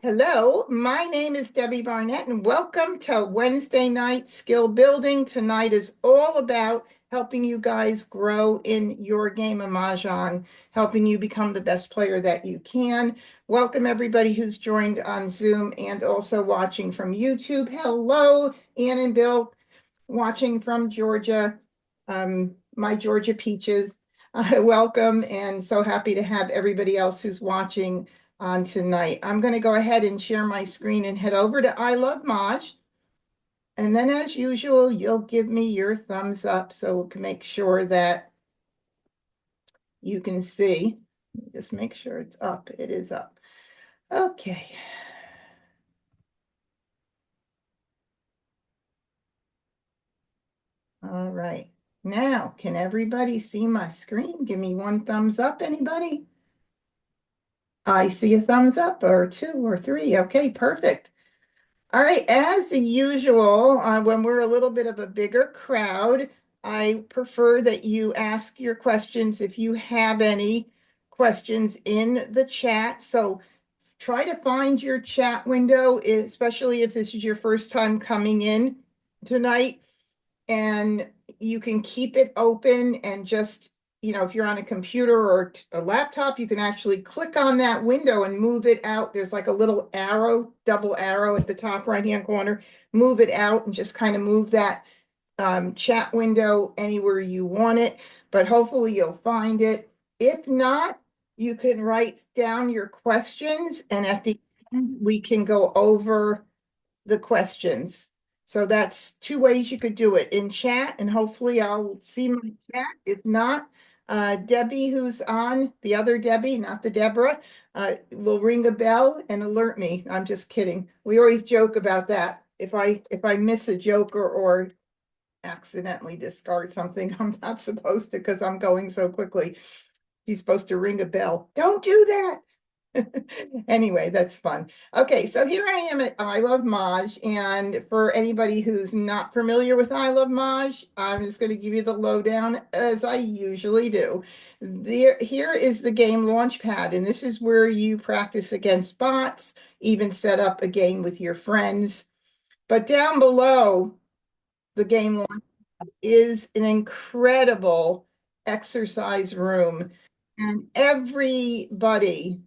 Hello, my name is Debbie Barnett, and welcome to Wednesday Night Skill Building. Tonight is all about helping you guys grow in your game of Mahjong, helping you become the best player that you can. Welcome everybody who's joined on Zoom and also watching from YouTube. Hello, Ann and Bill, watching from Georgia, my Georgia peaches. Welcome, and so happy to have everybody else who's watching on tonight. I'm going to go ahead and share my screen and head over to I Love Maj. And then as usual, you'll give me your thumbs up so we can make sure that you can see. Just make sure it's up. It is up. Okay. All right. Now, can everybody see my screen? Give me one thumbs up, anybody? I see a thumbs up or two or three. Okay, perfect. All right, as usual, when we're a little bit of a bigger crowd, I prefer that you ask your questions if you have any questions in the chat. So try to find your chat window, especially if this is your first time coming in tonight, and you can keep it open and just, if you're on a computer or a laptop, you can actually click on that window and move it out. There's like a little arrow, double arrow at the top right-hand corner. Move it out and just kind of move that chat window anywhere you want it, but hopefully you'll find it. If not, you can write down your questions, and at the end, we can go over the questions. So that's two ways you could do it, in chat, and hopefully I'll see my chat. If not, Debbie, who's on, the other Debbie, not the Deborah, will ring a bell and alert me. I'm just kidding. We always joke about that. If I miss a joke or accidentally discard something I'm not supposed to because I'm going so quickly, she's supposed to ring a bell. Don't do that. Anyway, that's fun. Okay, so here I am at I Love Maj, and for anybody who's not familiar with I Love Maj, I'm just going to give you the lowdown as I usually do. Here is the game Launchpad, and this is where you practice against bots, even set up a game with your friends. But down below the game Launchpad is an incredible exercise room, and everybody,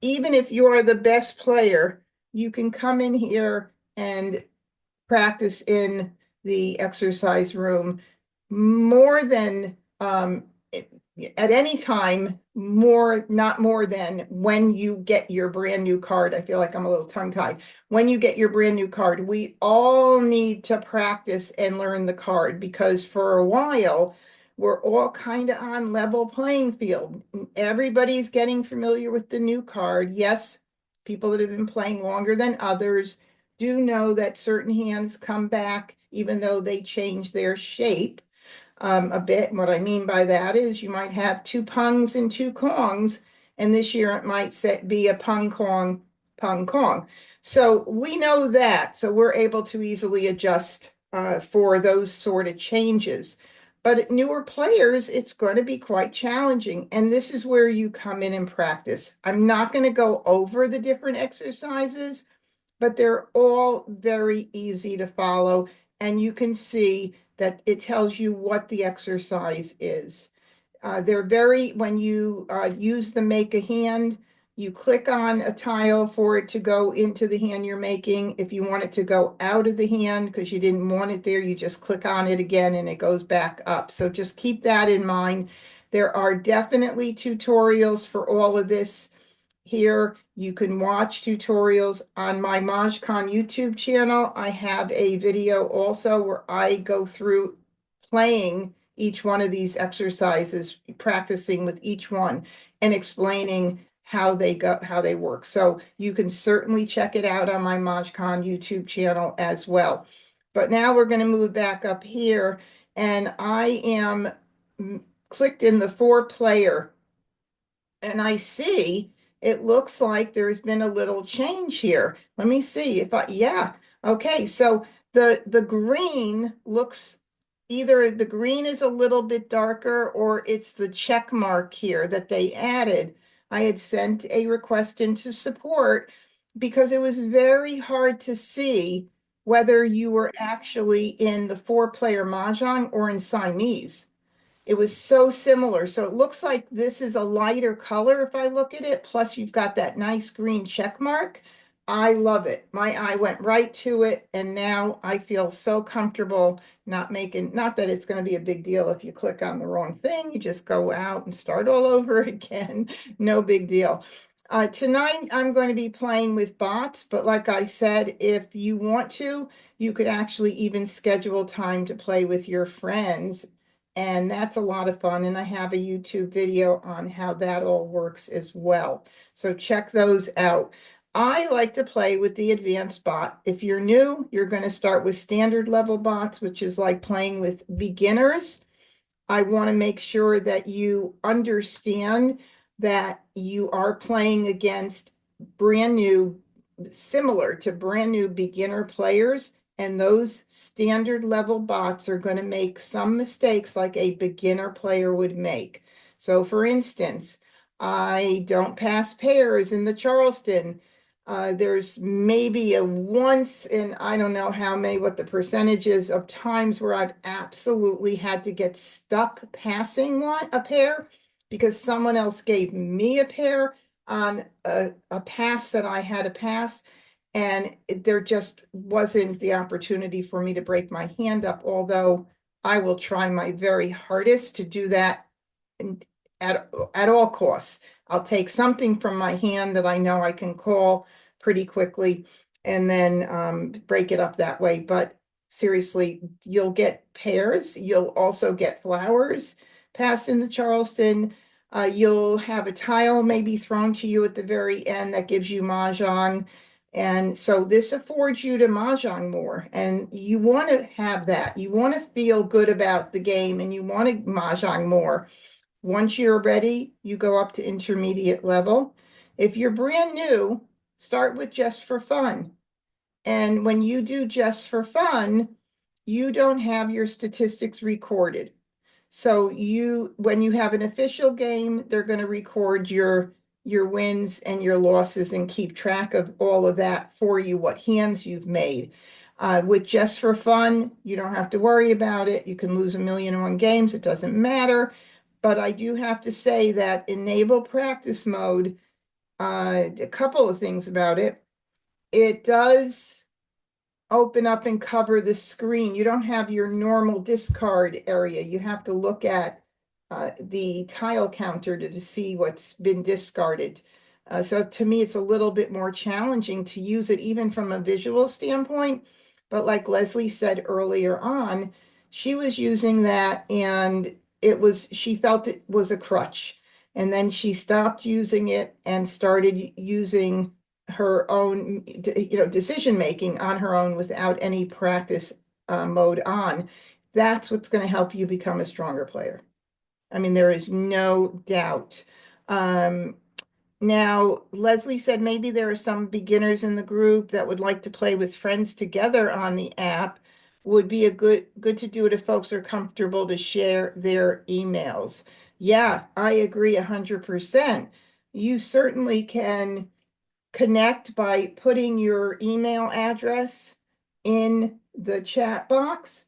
even if you're the best player, you can come in here and practice in the exercise room more than at any time, not more than when you get your brand new card. I feel like I'm a little tongue-tied. When you get your brand new card, we all need to practice and learn the card, because for a while, we're all kind of on level playing field. Everybody's getting familiar with the new card. Yes, people that have been playing longer than others do know that certain hands come back even though they change their shape a bit. And what I mean by that is you might have two pungs and two kongs, and this year it might be a pung kong, pung kong. So we know that, so we're able to easily adjust for those sort of changes. But newer players, it's going to be quite challenging. And this is where you come in and practice. I'm not going to go over the different exercises, but they're all very easy to follow. And you can see that it tells you what the exercise is. When you use the make a hand, you click on a tile for it to go into the hand you're making. If you want it to go out of the hand because you didn't want it there, you just click on it again and it goes back up. So just keep that in mind. There are definitely tutorials for all of this here. You can watch tutorials on my MahjCon YouTube channel. I have a video also where I go through playing each one of these exercises, practicing with each one and explaining how they work. So you can certainly check it out on my MahjCon YouTube channel as well. But now we're going to move back up here, and I am clicked in the 4-player, and I see it looks like there's been a little change here. Let me see yeah. Okay, so the green looks, either the green is a little bit darker or it's the check mark here that they added. I had sent a request into support because it was very hard to see whether you were actually in the four-player Mahjong or in Siamese. It was so similar. So it looks like this is a lighter color if I look at it. Plus, you've got that nice green check mark. I love it. My eye went right to it. And now I feel so comfortable not that it's going to be a big deal if you click on the wrong thing. You just go out and start all over again. No big deal. Tonight, I'm going to be playing with bots. But like I said, if you want to, you could actually even schedule time to play with your friends, and that's a lot of fun. And I have a YouTube video on how that all works as well. So check those out. I like to play with the advanced bot. If you're new, you're going to start with standard level bots, which is like playing with beginners. I want to make sure that you understand that you are playing against brand new, similar to brand new beginner players. And those standard level bots are going to make some mistakes like a beginner player would make. So for instance, I don't pass pairs in the Charleston. There's maybe a once in, I don't know how many, what the percentage is of times where I've absolutely had to get stuck passing a pair because someone else gave me a pair on a pass that I had to pass. And there just wasn't the opportunity for me to break my hand up, although I will try my very hardest to do that at all costs. I'll take something from my hand that I know I can call pretty quickly and then break it up that way. But seriously, you'll get pairs. You'll also get flowers passed in the Charleston. You'll have a tile maybe thrown to you at the very end that gives you Mahjong. And so this affords you to Mahjong more. And you want to have that. You want to feel good about the game and you want to Mahjong more. Once you're ready, you go up to intermediate level. If you're brand new, start with just for fun. And when you do just for fun, you don't have your statistics recorded. So when you have an official game, they're going to record your wins and your losses and keep track of all of that for you, what hands you've made. With just for fun, you don't have to worry about it. You can lose 1,000,001 games. It doesn't matter. But I do have to say that enable practice mode, a couple of things about it. It does open up and cover the screen. You don't have your normal discard area. You have to look at the tile counter to see what's been discarded. So to me, it's a little bit more challenging to use it even from a visual standpoint. But like Leslie said earlier on, she was using that and she felt it was a crutch. And then she stopped using it and started using her own, decision making on her own without any practice mode on. That's what's going to help you become a stronger player. I mean, there is no doubt. Now, Leslie said maybe there are some beginners in the group that would like to play with friends together on the app. Would be a good to do it if folks are comfortable to share their emails. Yeah, I agree 100%. You certainly can connect by putting your email address in the chat box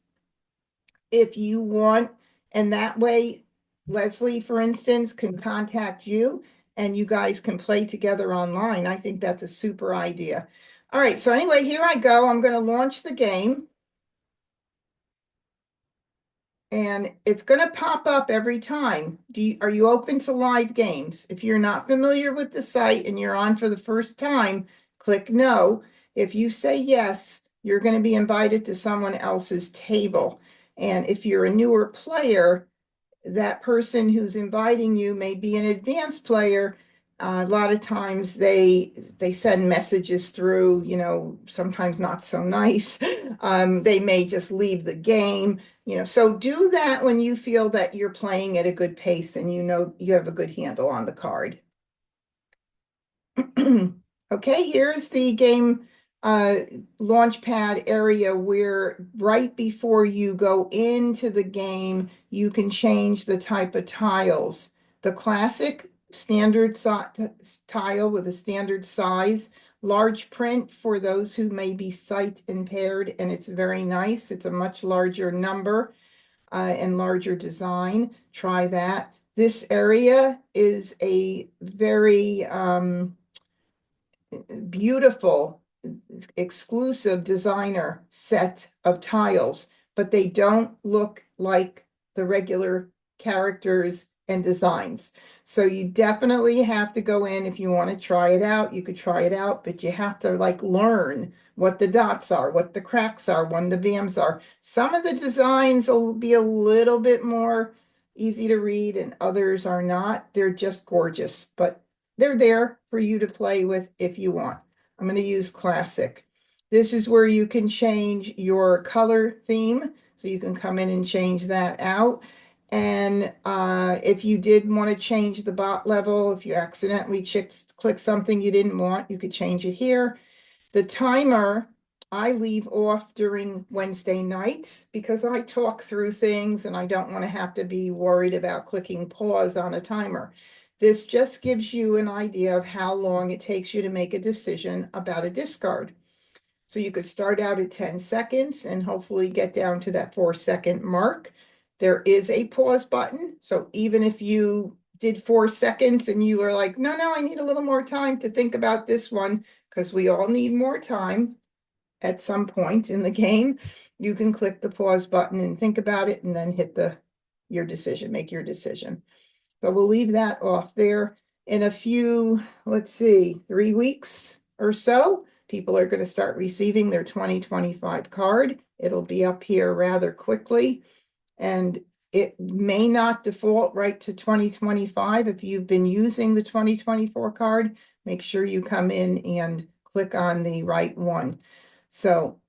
if you want. And that way, Leslie, for instance, can contact you and you guys can play together online. I think that's a super idea. All right, so anyway, here I go. I'm going to launch the game. And it's going to pop up every time. Are you open to live games? If you're not familiar with the site and you're on for the first time, click no. If you say yes, you're going to be invited to someone else's table. And if you're a newer player, that person who's inviting you may be an advanced player. A lot of times they send messages through, sometimes not so nice. They may just leave the game, so do that when you feel that you're playing at a good pace and you have a good handle on the card. Okay, here's the game launchpad area where right before you go into the game, you can change the type of tiles. The classic standard tile with a standard size large print for those who may be sight impaired, and it's very nice. It's a much larger number and larger design. Try that. This area is a very beautiful, exclusive designer set of tiles, but they don't look like the regular characters and designs. So you definitely have to go in if you want to try it out. You could try it out, but you have to like learn what the dots are, what the cracks are, when the VMs are. Some of the designs will be a little bit more easy to read and others are not. They're just gorgeous, but they're there for you to play with if you want. I'm going to use classic. This is where you can change your color theme. So you can come in and change that out. And if you did want to change the bot level, if you accidentally click something you didn't want, you could change it here. The timer, I leave off during Wednesday nights because I talk through things and I don't want to have to be worried about clicking pause on a timer. This just gives you an idea of how long it takes you to make a decision about a discard. So you could start out at 10 seconds and hopefully get down to that 4-second mark. There is a pause button. So even if you did 4 seconds and you were like, no, I need a little more time to think about this one, because we all need more time at some point in the game, you can click the pause button and think about it and then hit your decision, make your decision. So we'll leave that off there. In a few, let's see, 3 weeks or so, people are going to start receiving their 2025 card. It'll be up here rather quickly, and it may not default right to 2025. If you've been using the 2024 card, make sure you come in and click on the right one. So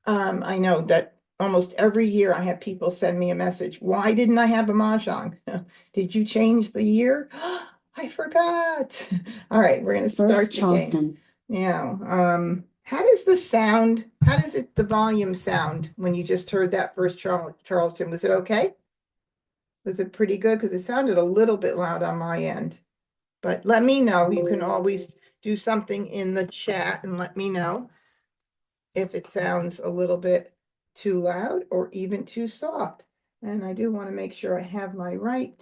I know that almost every year I have people send me a message. Why didn't I have a Mah Jongg? Did you change the year? I forgot. All right, we're going to start the game. Yeah. How does the volume sound when you just heard that first Charleston? Was it okay? Was it pretty good? Because it sounded a little bit loud on my end. But let me know. You can always do something in the chat and let me know if it sounds a little bit too loud or even too soft. And I do want to make sure I have my right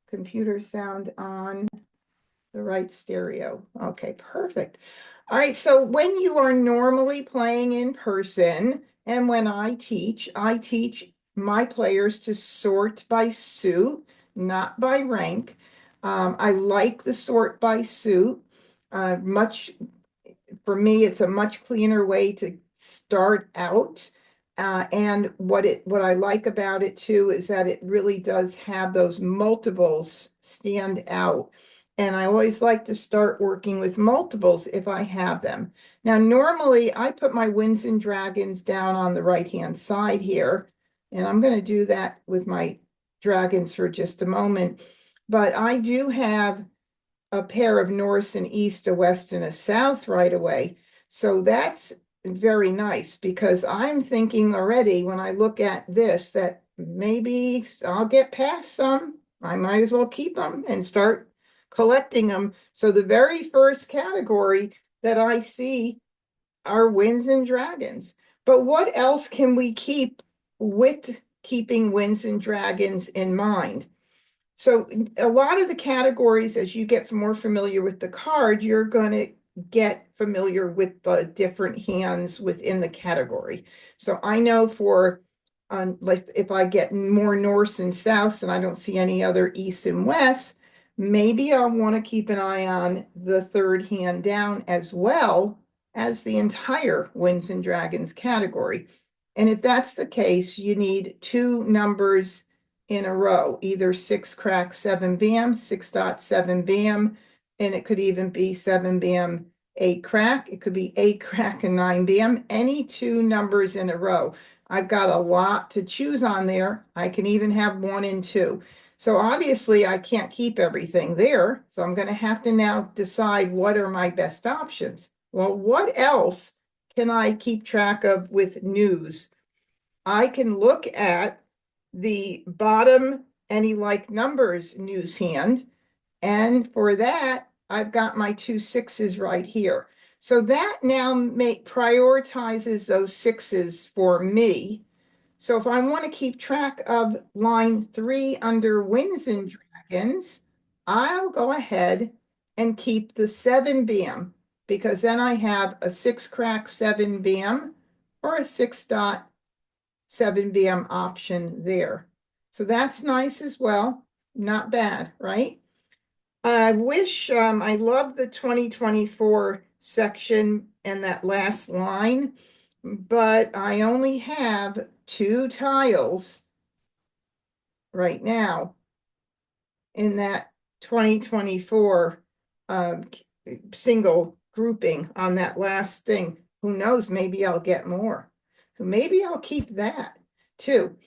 computer sound on, the right stereo. Okay, perfect. All right, so when you are normally playing in person and when I teach my players to sort by suit, not by rank. I like the sort by suit. For me, it's a much cleaner way to start out. And what I like about it too is that it really does have those multiples stand out. And I always like to start working with multiples if I have them. Now, normally I put my Winds and Dragons down on the right-hand side here, and I'm going to do that with my dragons for just a moment. But I do have a pair of north and east, a west and a south right away. So that's very nice because I'm thinking already when I look at this that maybe I'll get past some. I might as well keep them and start collecting them. So the very first category that I see are Winds and Dragons. But what else can we keep with keeping Winds and Dragons in mind? So a lot of the categories, as you get more familiar with the card, you're going to get familiar with the different hands within the category. So I know for like if I get more north and south and I don't see any other east and west, maybe I'll want to keep an eye on the third hand down as well as the entire Winds and Dragons category. And if that's the case, you need 2 numbers in a row, either 6 crack 7 bam, 6.7 bam, and it could even be 7 bam 8 crack. It could be 8 crack and 9 bam, any 2 numbers in a row. I've got a lot to choose on there. I can even have 1 and 2. So obviously I can't keep everything there. So I'm going to have to now decide what are my best options. Well, what else can I keep track of with news? I can look at the bottom any like numbers news hand. And for that, I've got my 2 6s right here. So that now prioritizes those 6s for me. So if I want to keep track of line 3 under Winds and Dragons, I'll go ahead and keep the 7 BM, because then I have a 6 crack 7 BM or a 6 dot 7 BM option there. So that's nice as well. Not bad, right? I wish, I love the 2024 section and that last line, but I only have 2 tiles right now in that 2024 single grouping on that last thing. Who knows, maybe I'll get more. So maybe I'll keep that too.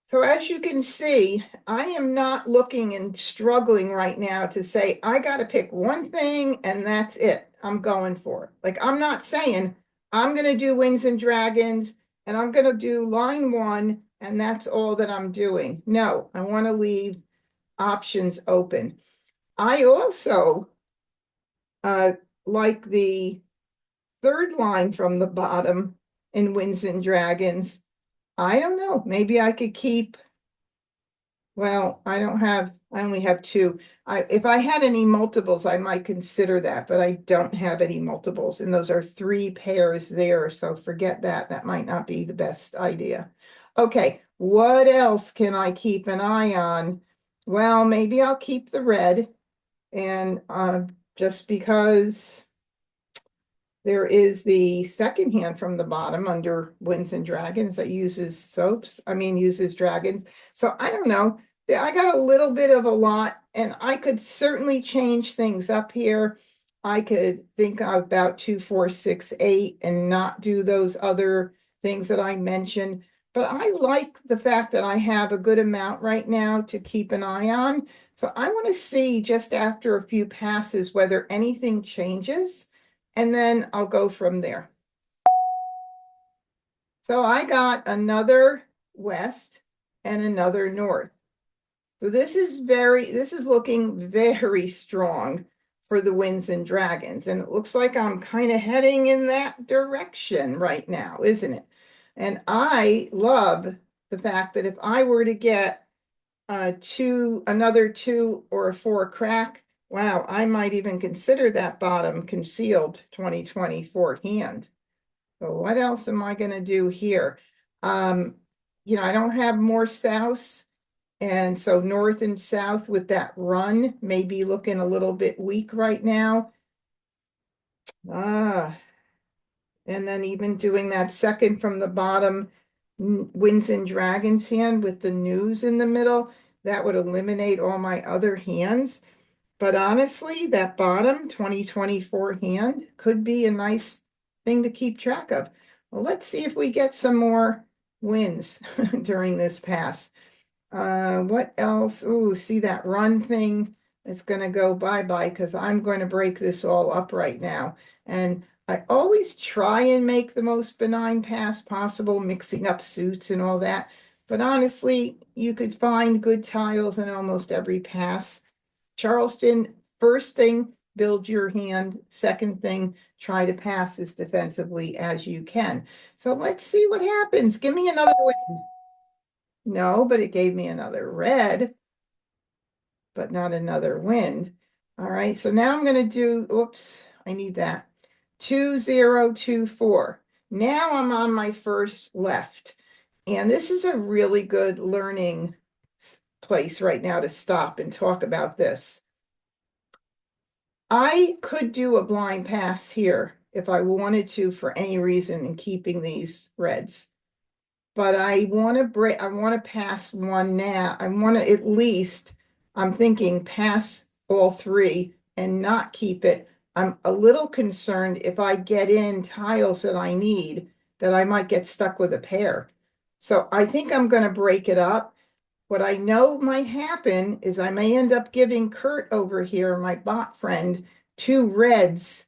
So as you can see, I am not looking and struggling right now to say, I got to pick one thing and that's it. I'm going for it. Like, I'm not saying I'm going to do Wings and Dragons and I'm going to do line 1 and that's all that I'm doing. No, I want to leave options open. I also like the 3rd line from the bottom in Winds and Dragons. I don't know. Maybe I could keep, well, I only have 2. If I had any multiples, I might consider that, but I don't have any multiples. And those are 3 pairs there. So forget that. That might not be the best idea. Okay, what else can I keep an eye on? Well, maybe I'll keep the red. And just because there is the second hand from the bottom under Winds and Dragons that uses uses dragons. So I don't know. I got a little bit of a lot, and I could certainly change things up here. I could think about 2, 4, 6, 8 and not do those other things that I mentioned. But I like the fact that I have a good amount right now to keep an eye on. So I want to see just after a few passes whether anything changes. And then I'll go from there. So I got another west and another north. So this is looking very strong for the Winds and Dragons. And it looks like I'm kind of heading in that direction right now, isn't it? And I love the fact that if I were to get another 2 or a 4 crack, wow, I might even consider that bottom concealed 2024 hand. So what else am I going to do here? I don't have more south. And so north and south with that run may be looking a little bit weak right now. And then even doing that second from the bottom Winds and Dragons hand with the news in the middle, that would eliminate all my other hands. But honestly, that bottom 2024 hand could be a nice thing to keep track of. Well, let's see if we get some more wins during this pass. What else? Oh, see that run thing? It's going to go bye-bye because I'm going to break this all up right now. And I always try and make the most benign pass possible, mixing up suits and all that. But honestly, you could find good tiles in almost every pass. Charleston, first thing, build your hand. Second thing, try to pass as defensively as you can. So let's see what happens. Give me another win. No, but it gave me another red, but not another wind. All right, so now I'm going to do, oops, I need that. 2, 0, 2, 4. Now I'm on my first left. And this is a really good learning place right now to stop and talk about this. I could do a blind pass here if I wanted to for any reason in keeping these reds. But I want to pass one now. I want to at least, I'm thinking pass all 3 and not keep it. I'm a little concerned if I get in tiles that I need, that I might get stuck with a pair. So I think I'm going to break it up. What I know might happen is I may end up giving Kurt over here, my bot friend, 2 reds,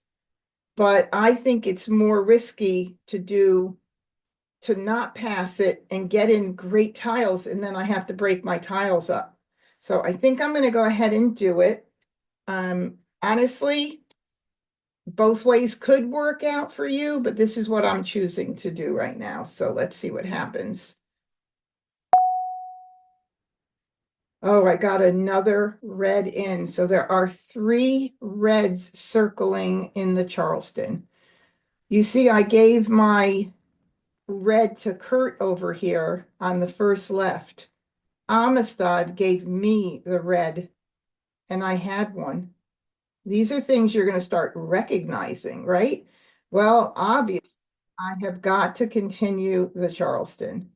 but I think it's more risky to not pass it and get in great tiles, and then I have to break my tiles up. So I think I'm going to go ahead and do it. Honestly, both ways could work out for you, but this is what I'm choosing to do right now. So let's see what happens. Oh, I got another red in. So there are 3 reds circling in the Charleston. You see, I gave my red to Kurt over here on the first left. Amistad gave me the red, and I had one. These are things you're going to start recognizing, right? Well, obviously, I have got to continue the Charleston.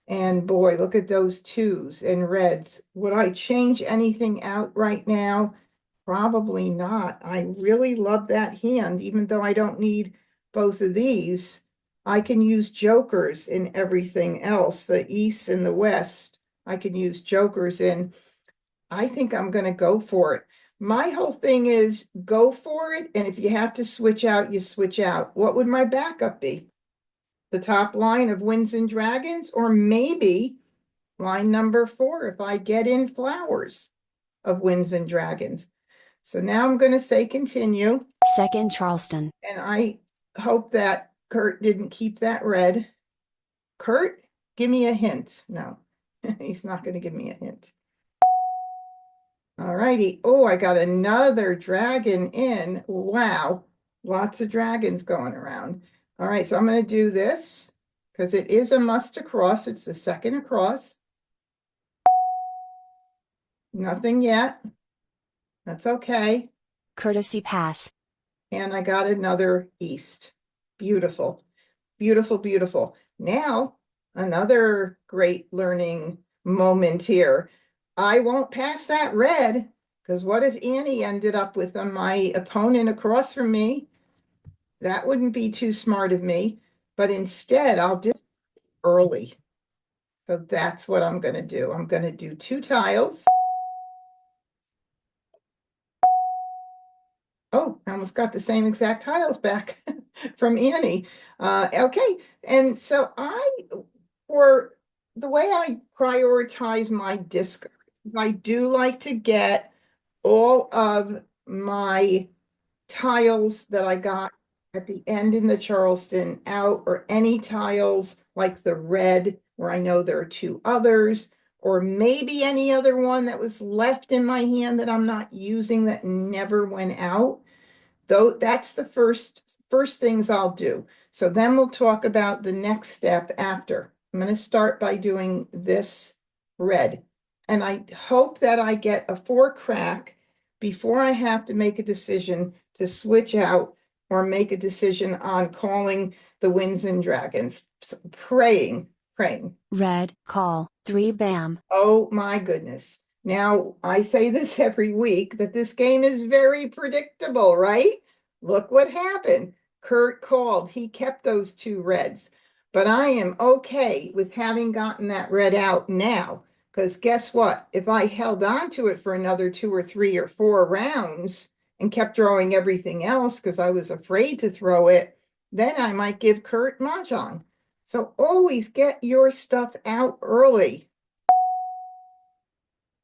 And boy, look at those 2s and reds. Would I change anything out right now? Probably not. I really love that hand, even though I don't need both of these. I can use jokers in everything else, the East and the West. I can use jokers in. I think I'm going to go for it. My whole thing is go for it. And if you have to switch out, you switch out. What would my backup be? The top line of Winds and Dragons, or maybe line number 4 if I get in flowers of Winds and Dragons. So now I'm going to say continue. Second Charleston. And I hope that Kurt didn't keep that red. Kurt, give me a hint. No, he's not going to give me a hint. All righty. Oh, I got another dragon in. Wow. Lots of dragons going around. All right, so I'm going to do this because it is a must across. It's the second across. Nothing yet. That's okay. Courtesy pass. And I got another east. Beautiful. Beautiful, beautiful. Now, another great learning moment here. I won't pass that red because what if Annie ended up with my opponent across from me? That wouldn't be too smart of me, but instead I'll just early. So that's what I'm going to do. I'm going to do 2 tiles. Oh, I almost got the same exact tiles back from Annie. Okay, and so for the way I prioritize my disc, I do like to get all of my tiles that I got at the end in the Charleston out, or any tiles like the red where I know there are 2 others, or maybe any other one that was left in my hand that I'm not using that never went out. Though that's the first things I'll do. So then we'll talk about the next step after. I'm going to start by doing this red. And I hope that I get a 4 crack before I have to make a decision to switch out or make a decision on calling the Winds and Dragons. So praying. Red, call, 3 bam. Oh my goodness. Now, I say this every week that this game is very predictable, right? Look what happened. Kurt called. He kept those 2 reds. But I am okay with having gotten that red out now. Because guess what? If I held on to it for another 2 or 3 or 4 rounds and kept throwing everything else because I was afraid to throw it, then I might give Kurt Mah Jongg. So always get your stuff out early.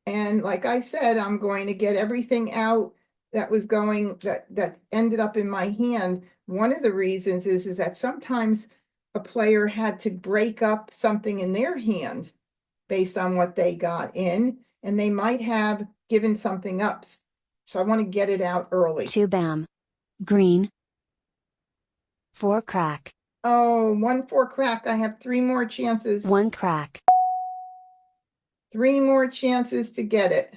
And like I said, I'm going to get everything out that ended up in my hand. One of the reasons is that sometimes a player had to break up something in their hand based on what they got in, and they might have given something up. So I want to get it out early. 2 bam. Green. 4 crack. Oh, 1 4 crack. I have 3 more chances. 1 crack. 3 more chances to get it.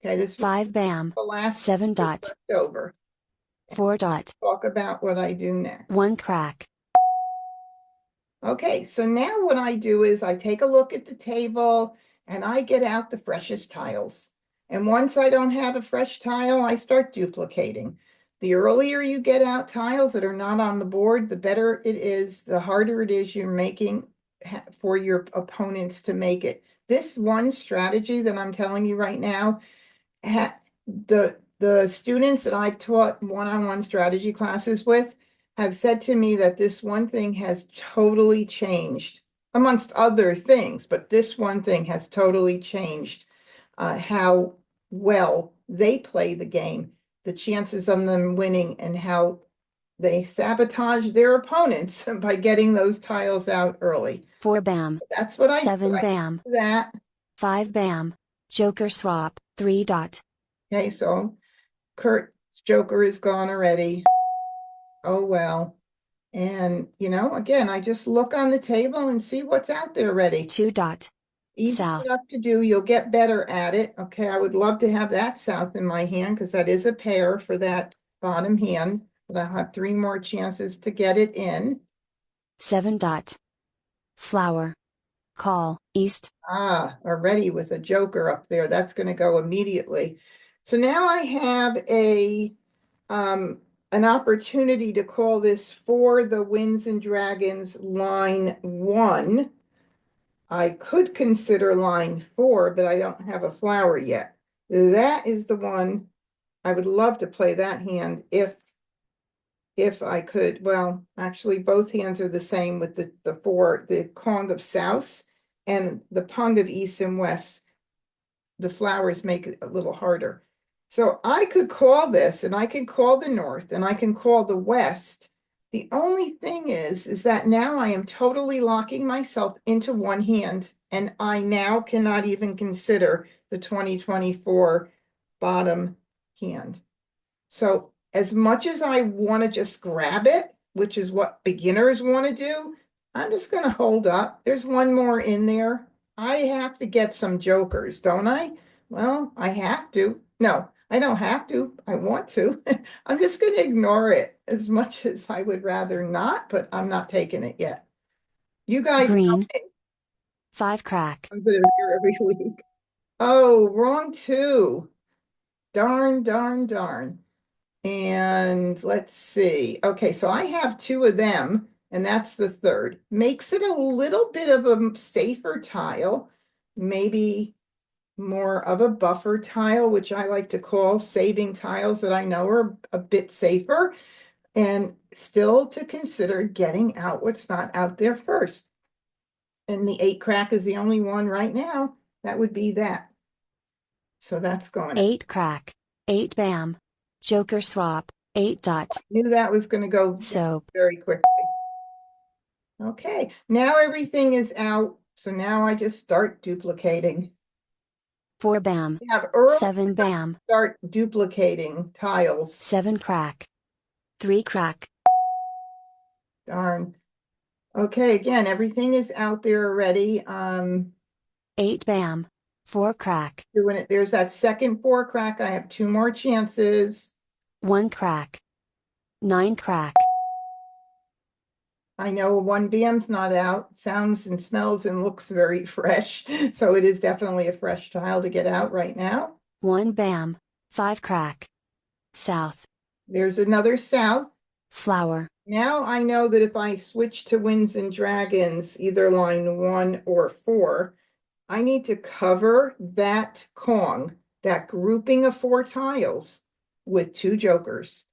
Okay, this 5 bam. the last 7 dot. over. 4 dot. Talk about what I do next. 1 crack. Okay, so now what I do is I take a look at the table and I get out the freshest tiles. And once I don't have a fresh tile, I start duplicating. The earlier you get out tiles that are not on the board, the better it is, the harder it is you're making for your opponents to make it. This one strategy that I'm telling you right now, the students that I've taught one-on-one strategy classes with have said to me that this one thing has totally changed, amongst other things, but this one thing has totally changed how well they play the game, the chances of them winning, and how they sabotage their opponents by getting those tiles out early. 4 bam. That's what I do. 7 I bam. do that. 5 bam. Joker swap. 3 dot. Okay, so Kurt's Joker is gone already. Oh well. And again, I just look on the table and see what's out there ready. 2 dot. Easy South. enough to do. You'll get better at it. Okay, I would love to have that south in my hand because that is a pair for that bottom hand. But I'll have 3 more chances to get it in. 7 dot. Flower. Call. East. Ah, already with a joker up there. That's going to go immediately. So now I have an opportunity to call this for the Winds and Dragons line 1. I could consider line 4, but I don't have a flower yet. That is the one I would love to play that hand if I could. Well, actually both hands are the same with the 4, the Kong of South and the Pung of East and West. The flowers make it a little harder. So I could call this, and I can call the North, and I can call the West. The only thing is that now I am totally locking myself into one hand, and I now cannot even consider the 2024 bottom hand. So as much as I want to just grab it, which is what beginners want to do, I'm just going to hold up. There's one more in there. I have to get some jokers, don't I? Well, I have to. No, I don't have to. I want to. I'm just going to ignore it as much as I would rather not, but I'm not taking it yet. You guys tell Green. me. 5 crack. I'm sitting here every week. Oh, wrong 2. Darn, darn, darn. And let's see. Okay, so I have 2 of them, and that's the third. Makes it a little bit of a safer tile, maybe more of a buffer tile, which I like to call saving tiles that I know are a bit safer, and still to consider getting out what's not out there first. And the 8 crack is the only one right now. That would be that. So that's going. 8 crack. 8 bam. Joker swap. 8 dot. Knew that was going to go Soap. very quickly. Okay, now everything is out. So now I just start duplicating. 4 bam. We have early 7 bam. start duplicating tiles. 7 crack. 3 crack. Darn. Okay, again, everything is out there already. 8 bam. 4 crack. Doing it. There's that second 4 crack. I have 2 more chances. 1 crack. 9 crack. I know 1 BM's not out. Sounds and smells and looks very fresh. So it is definitely a fresh tile to get out right now. 1 bam. 5 crack. South. There's another south. Flower. Now I know that if I switch to Winds and Dragons, either line 1 or 4, I need to cover that Kong, that grouping of 4 tiles, with 2 jokers.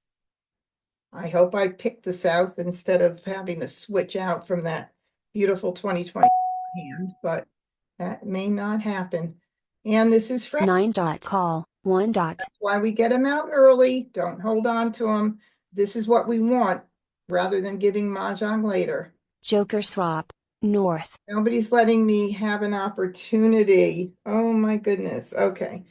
I hope I picked the south instead of having to switch out from that beautiful 2020 hand, but that may not happen. And this is fresh. 9 dot call. 1 dot. That's why we get them out early. Don't hold on to them. This is what we want rather than giving Mahjong later. Joker swap. North. Nobody's letting me have an opportunity. Oh my goodness. Okay.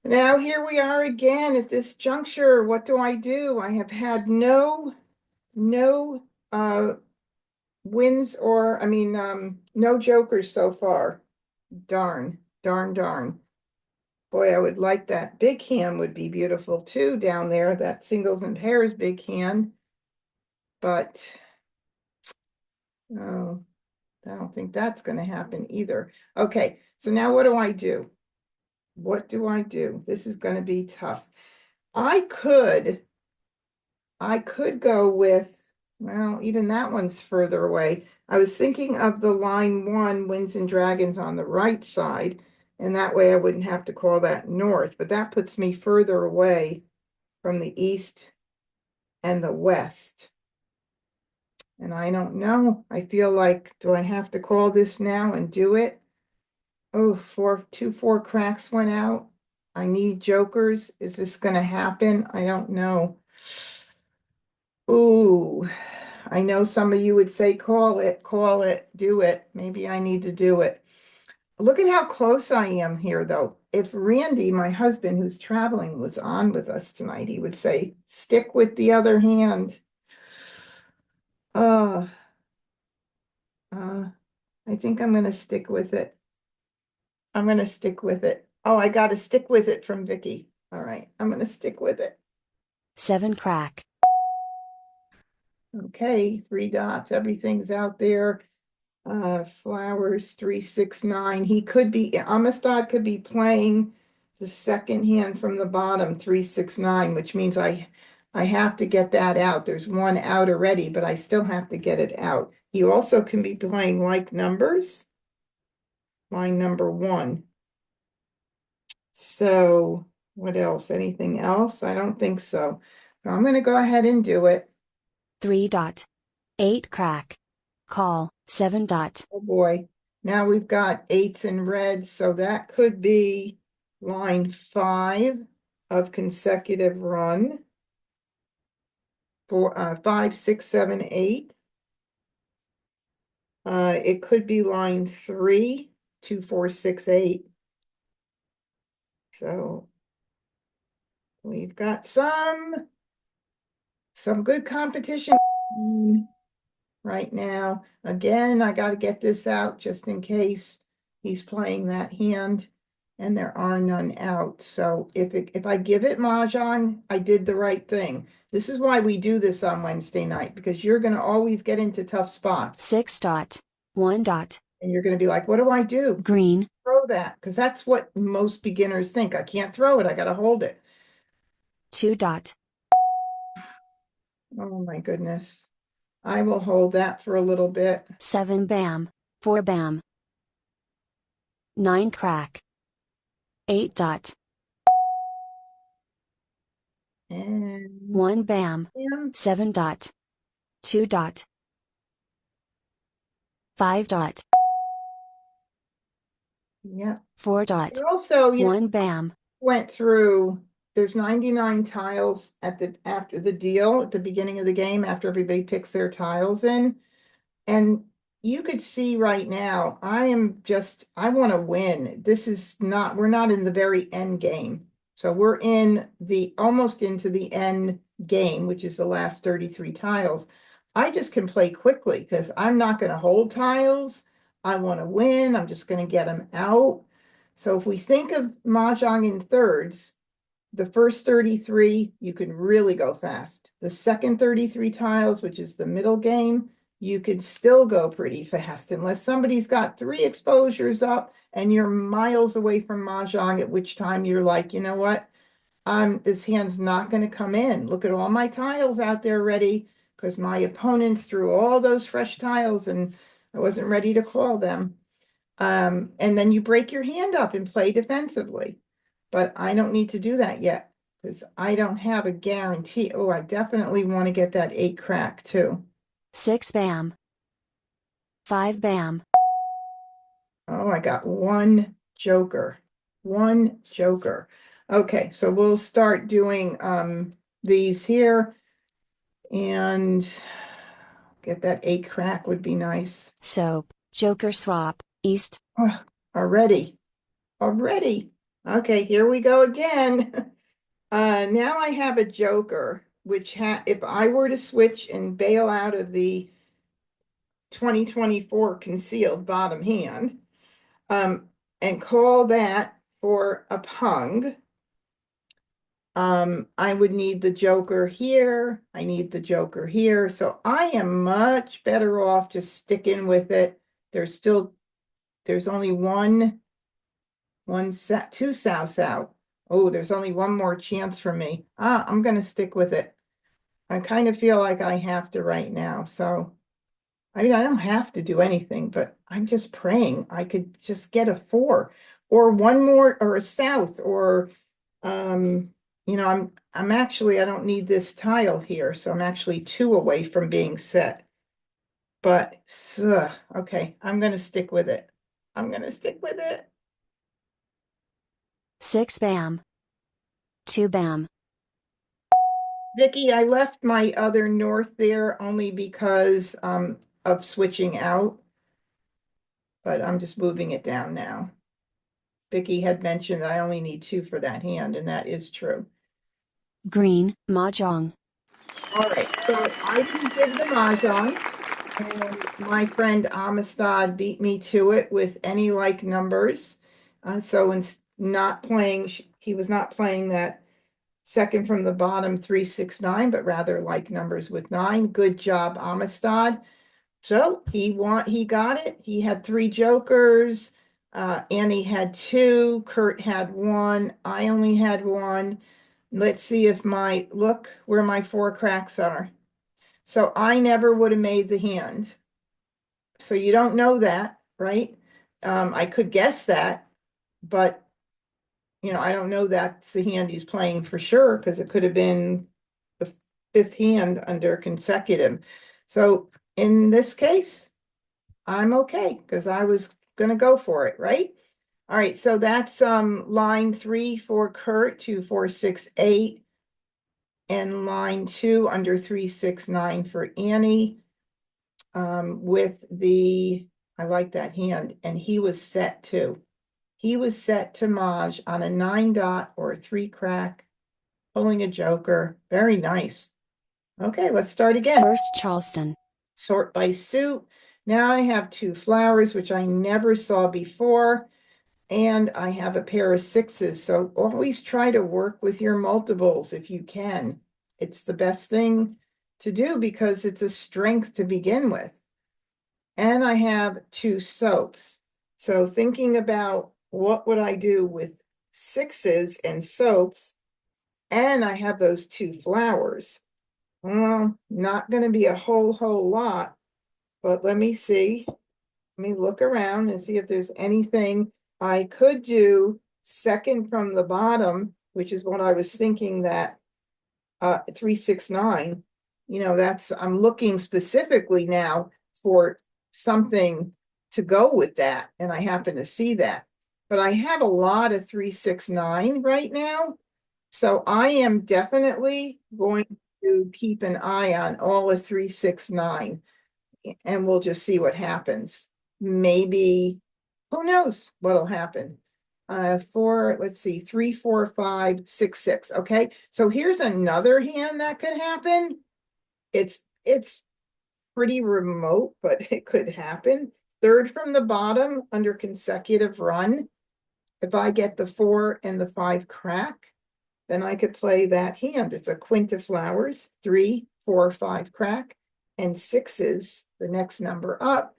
Now here we are again at this juncture. What do? I have had no wins or no jokers so far. Darn, darn, darn. Boy, I would like that big hand would be beautiful too down there, that singles and pairs big hand. But oh, I don't think that's going to happen either. Okay, so now what do I do? What do I do? This is going to be tough. I could go with, well, even that one's further away. I was thinking of the line 1, Winds and Dragons on the right side, and that way I wouldn't have to call that north, but that puts me further away from the east and the west. And I don't know. I feel like, do I have to call this now and do it? Oh, 4 cracks went out. I need jokers. Is this gonna happen? I don't know. Ooh, I know some of you would say, call it, do it. Maybe I need to do it. Look at how close I am here, though. If Randy, my husband, who's traveling, was on with us tonight, he would say, stick with the other hand. Uh, uh, I think I'm going to stick with it. I'm going to stick with it. Oh, I got to stick with it from Vicky. All right, I'm going to stick with it. 7 crack. Okay, 3 dots. Everything's out there. Flowers 369. He could be Amistad could be playing the second hand from the bottom 369, which means I have to get that out. There's one out already, but I still have to get it out. He also can be playing like numbers, line number 1. So what else? Anything else? I don't think so. So I'm going to go ahead and do it. 3 dot. 8 crack. Call. 7 dot. Oh boy. Now we've got 8s in red, so that could be line 5 of consecutive run for 5, 6, 7, 8. It could be line 3, 2, 4, 6, 8. So we've got some good competition right now. Again, I got to get this out just in case he's playing that hand and there are none out. So if I give it Mahjong, I did the right thing. This is why we do this on Wednesday night, because you're going to always get into tough spots 6 dot. 1 dot. and you're going to be like, what do I do? Green. Throw that, because that's what most beginners think. I can't throw it. I got to hold it. 2 dot. Oh my goodness. I will hold that for a little bit. 7 bam. 4 bam. 9 crack. 8 dot. And 1 bam. bam. 7 dot. 2 dot. 5 dot. Yeah. 4 dot. And also, 1 bam. went through, there's 99 tiles after the deal at the beginning of the game, after everybody picks their tiles in. And you could see right now, I want to win. We're not in the very end game. So we're almost into the end game, which is the last 33 tiles. I just can play quickly because I'm not going to hold tiles. I want to win. I'm just going to get them out. So if we think of Mahjong in thirds, the first 33, you can really go fast. The second 33 tiles, which is the middle game, you could still go pretty fast unless somebody's got 3 exposures up and you're miles away from Mahjong, at which time you're like, you know what? This hand's not going to come in. Look at all my tiles out there ready, because my opponents threw all those fresh tiles and I wasn't ready to call them. And then you break your hand up and play defensively. But I don't need to do that yet because I don't have a guarantee. Oh, I definitely want to get that 8 crack too. 6 bam. 5 bam. Oh, I got 1 joker. 1 joker. Okay, so we'll start doing these here and get that 8 crack would be nice. Soap. Joker swap. East. Oh, already. Okay, here we go again. Now I have a joker, which if I were to switch and bail out of the 2024 concealed bottom hand, and call that for a pung, I would need the joker here. I need the joker here. So I am much better off just sticking with it. There's only two souths out. Oh, there's only one more chance for me. I'm going to stick with it. I kind of feel like I have to right now. So, I mean, I don't have to do anything, but I'm just praying I could just get a 4 or one more or a south or, I don't need this tile here. So I'm actually 2 away from being set. But, okay, I'm going to stick with it. I'm going to stick with it. 6 bam. 2 bam. Vicky, I left my other north there only because of switching out, but I'm just moving it down now. Vicky had mentioned I only need 2 for that hand, and that is true. Green, Mah Jongg. All right, so I didn't give the Mahjong, and my friend Amistad beat me to it with any like numbers. So in not playing, he was not playing that second from the bottom 369, but rather like numbers with 9. Good job, Amistad. So he got it. He had 3 jokers. Annie had 2. Kurt had 1. I only had 1. Let's see if look where my 4 cracks are. So I never would have made the hand. So you don't know that, right? I could guess that, but I don't know that's the hand he's playing for sure, because it could have been the 5th hand under consecutive. So in this case, I'm okay because I was gonna go for it, right? All right, so that's line 3 for Kurt, 2, 4, 6, 8, and line 2 under 3, 6, 9 for Annie. With I like that hand, and he was set too. He was set to Maj on a 9 dot or a 3 crack, pulling a joker. Very nice. Okay, let's start again. First Charleston. Sort by suit. Now I have 2 flowers, which I never saw before, and I have a pair of 6s. So always try to work with your multiples if you can. It's the best thing to do because it's a strength to begin with. And I have 2 soaps. So thinking about what would I do with 6s and soaps, and I have those 2 flowers. Well, not going to be a whole lot, but let me see. Let me look around and see if there's anything I could do second from the bottom, which is what I was thinking that 369. I'm looking specifically now for something to go with that, and I happen to see that. But I have a lot of 369 right now, so I am definitely going to keep an eye on all of 369, and we'll just see what happens. Maybe, who knows what'll happen. Let's see, 3, 4, 5, 6, 6. Okay, so here's another hand that could happen. It's pretty remote, but it could happen. Third from the bottom under consecutive run. If I get the 4 and the 5 crack, then I could play that hand. It's a quint of flowers, 3, 4, 5 crack, and 6s, the next number up,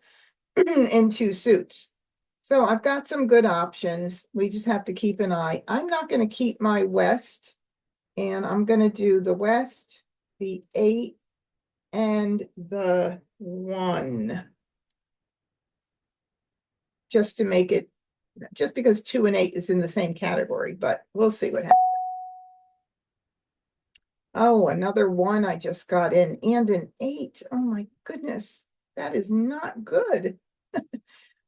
and 2 suits. So I've got some good options. We just have to keep an eye. I'm not going to keep my West, and I'm going to do the West, the 8, and the 1. Just to make it, just because 2 and 8 is in the same category, but we'll see what happens. Oh, another 1 I just got in, and an 8. Oh my goodness, that is not good.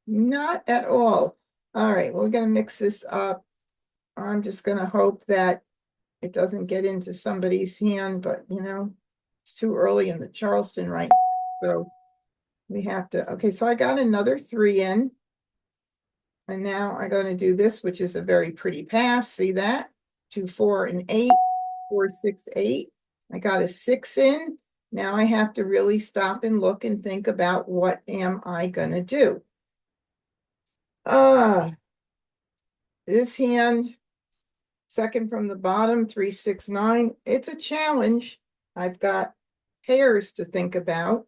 Not at all. All right, we're going to mix this up. I'm just going to hope that it doesn't get into somebody's hand, but it's too early in the Charleston right now. So we have to, okay, so I got another 3 in. And now I'm going to do this, which is a very pretty pass. See that? 2, 4, and 8, 4, 6, 8. I got a 6 in. Now I have to really stop and look and think about what am I going to do. This hand, second from the bottom, 3, 6, 9. It's a challenge. I've got pairs to think about.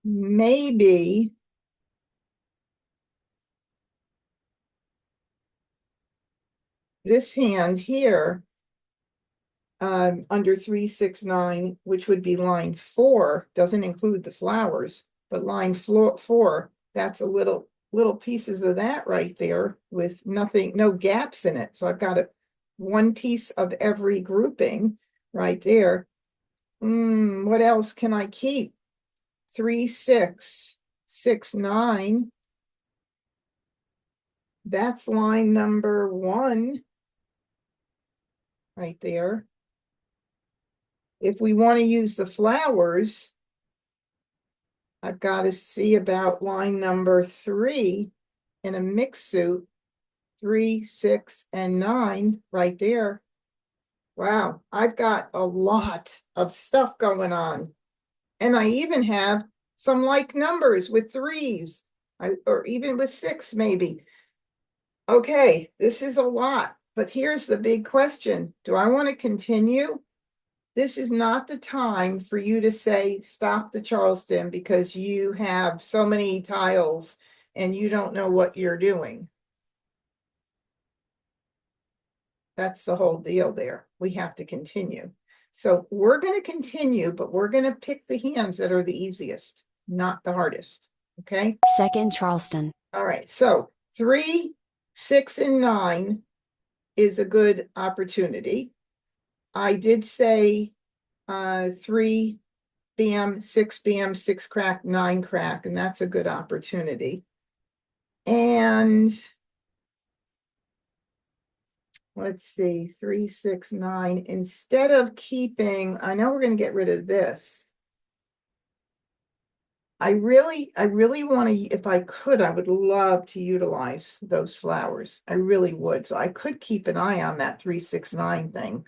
Maybe this hand here, under 3, 6, 9, which would be line 4, doesn't include the flowers, but line 4, that's a little pieces of that right there with nothing, no gaps in it. So I've got one piece of every grouping right there. What else can I keep? 3, 6, 6, 9. That's line number 1 right there. If we want to use the flowers, I've got to see about line number 3 in a mixed suit, 3, 6, and 9 right there. Wow, I've got a lot of stuff going on. And I even have some like numbers with 3s, or even with 6 maybe. Okay, this is a lot, but here's the big question. Do I want to continue? This is not the time for you to say, stop the Charleston because you have so many tiles and you don't know what you're doing. That's the whole deal there. We have to continue. So we're going to continue, but we're going to pick the hands that are the easiest, not the hardest. Okay. Second Charleston. All right. So 3, 6, and 9 is a good opportunity. I did say 3 bam, 6 bam, 6 crack, 9 crack, and that's a good opportunity. And let's see, 3, 6, 9. Instead of keeping, I know we're going to get rid of this. I really want to, if I could, I would love to utilize those flowers. I really would. So I could keep an eye on that 3, 6, 9 thing.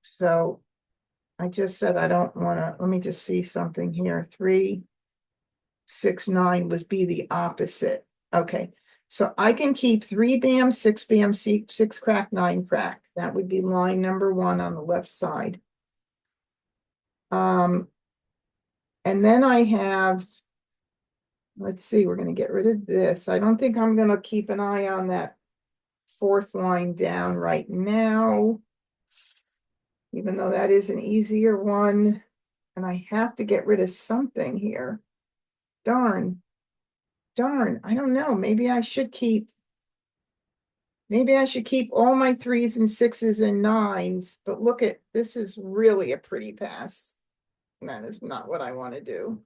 So I just said I don't want to, let me just see something here. 3, 6, 9 would be the opposite. Okay. So I can keep 3 bam, 6 bam, 6 crack, 9 crack. That would be line number 1 on the left side. And then I have, let's see, we're going to get rid of this. I don't think I'm going to keep an eye on that 4th line down right now, even though that is an easier one. And I have to get rid of something here. Darn, I don't know. Maybe I should keep all my 3s and 6s and 9s, but look at, this is really a pretty pass. That is not what I want to do.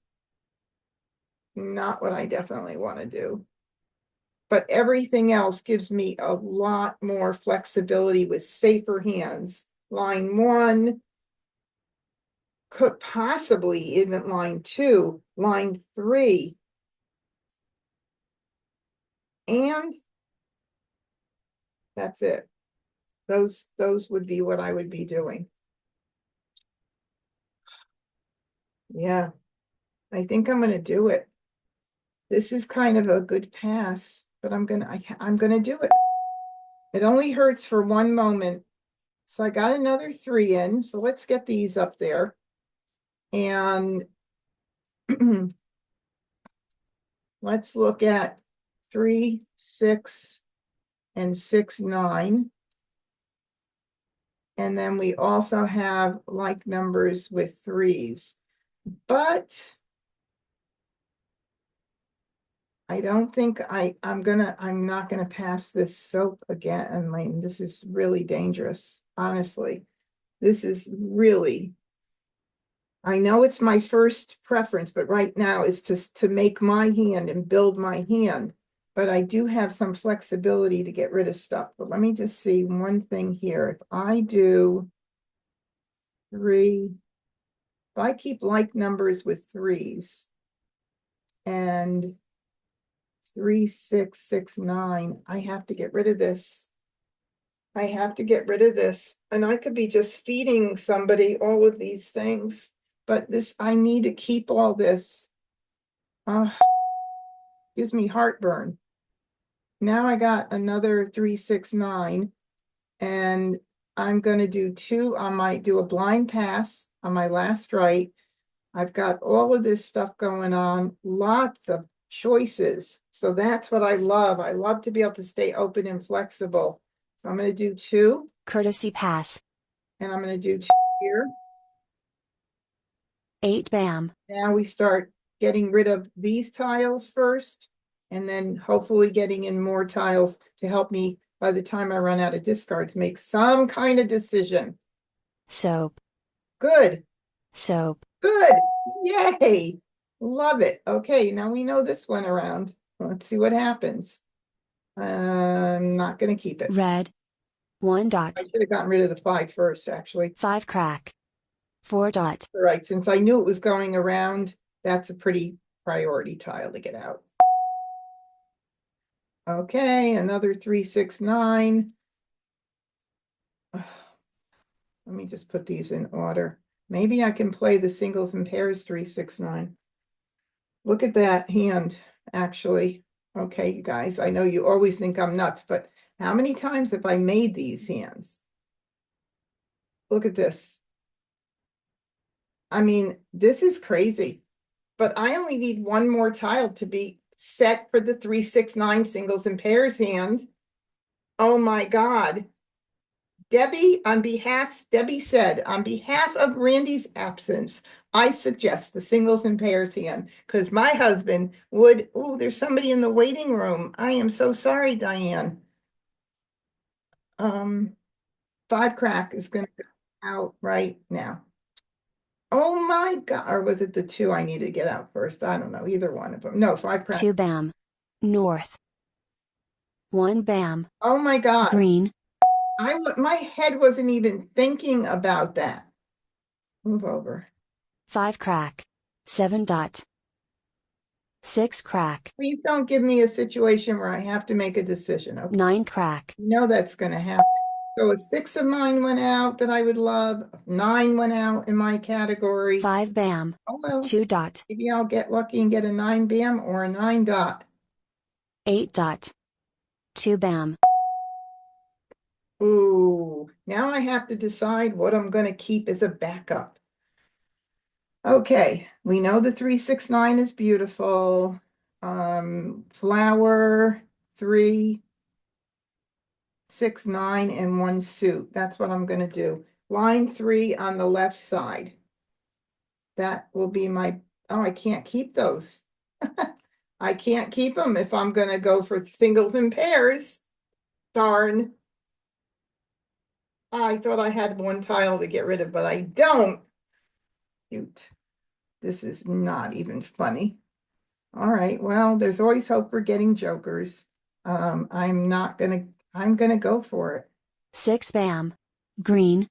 Not what I definitely want to do. But everything else gives me a lot more flexibility with safer hands. Line 1, could possibly even line 2, line 3. And that's it. Those would be what I would be doing. Yeah, I think I'm going to do it. This is kind of a good pass, but I'm going to do it. It only hurts for one moment. So I got another 3 in. So let's get these up there. And let's look at 3, 6, and 6, 9. And then we also have like numbers with 3s. But I don't think I'm not gonna pass this soap again. I mean, this is really dangerous, honestly. This is really, I know it's my first preference, but right now it's just to make my hand and build my hand. But I do have some flexibility to get rid of stuff. But let me just see one thing here. If I do 3, if I keep like numbers with 3s and 3, 6, 6, 9, I have to get rid of this. I have to get rid of this. And I could be just feeding somebody all of these things, but this, I need to keep all this. Gives me heartburn. Now I got another 3, 6, 9, and I'm going to do 2. I might do a blind pass on my last right. I've got all of this stuff going on, lots of choices. So that's what I love. I love to be able to stay open and flexible. So I'm going to do 2. Courtesy pass. And I'm going to do 2 here. 8 bam. Now we start getting rid of these tiles first, and then hopefully getting in more tiles to help me by the time I run out of discards, make some kind of decision. Soap. Good. Soap. Good. Yay. Love it. Okay, now we know this went around. Let's see what happens. I'm not gonna keep it. Red. 1 I dot. should have gotten rid of the five first, actually. 5 crack. 4 dot. All right, since I knew it was going around, that's a pretty priority tile to get out. Okay, another 3, 6, 9. Ugh, let me just put these in order. Maybe I can play the singles and pairs 3, 6, 9. Look at that hand, actually. Okay, you guys, I know you always think I'm nuts, but how many times have I made these hands? Look at this. I mean, this is crazy, but I only need one more tile to be set for the 3, 6, 9 singles and pairs hand. Oh my God. Debbie said, on behalf of Randy's absence, I suggest the singles and pairs hand because my husband would, oh, there's somebody in the waiting room. I am so sorry, Diane. Um, 5 crack is gonna go out right now. Oh my God, or was it the 2 I need to get out first? I don't know, either one of them. No, 5 crack. 2 bam. North. 1 bam. Oh my God. Green. My head wasn't even thinking about that. Move over. 5 crack. 7 dot. 6 crack. Please don't give me a situation where I have to make a decision. Okay, 9 crack. you know that's gonna happen. So a 6 of mine went out that I would love. 9 went out in my category. 5 bam. Oh well, 2 dot. maybe I'll get lucky and get a 9 bam or a 9 dot. 8 dot. 2 bam. Ooh, now I have to decide what I'm gonna keep as a backup. Okay, we know the 3, 6, 9 is beautiful. Flower, 3, 6, 9, and 1 suit. That's what I'm gonna do. Line 3 on the left side. That will be my, oh, I can't keep those. I can't keep them if I'm gonna go for singles and pairs. Darn. I thought I had one tile to get rid of, but I don't. Shoot. This is not even funny. All right, well, there's always hope for getting jokers. I'm gonna go for it. 6 bam. Green.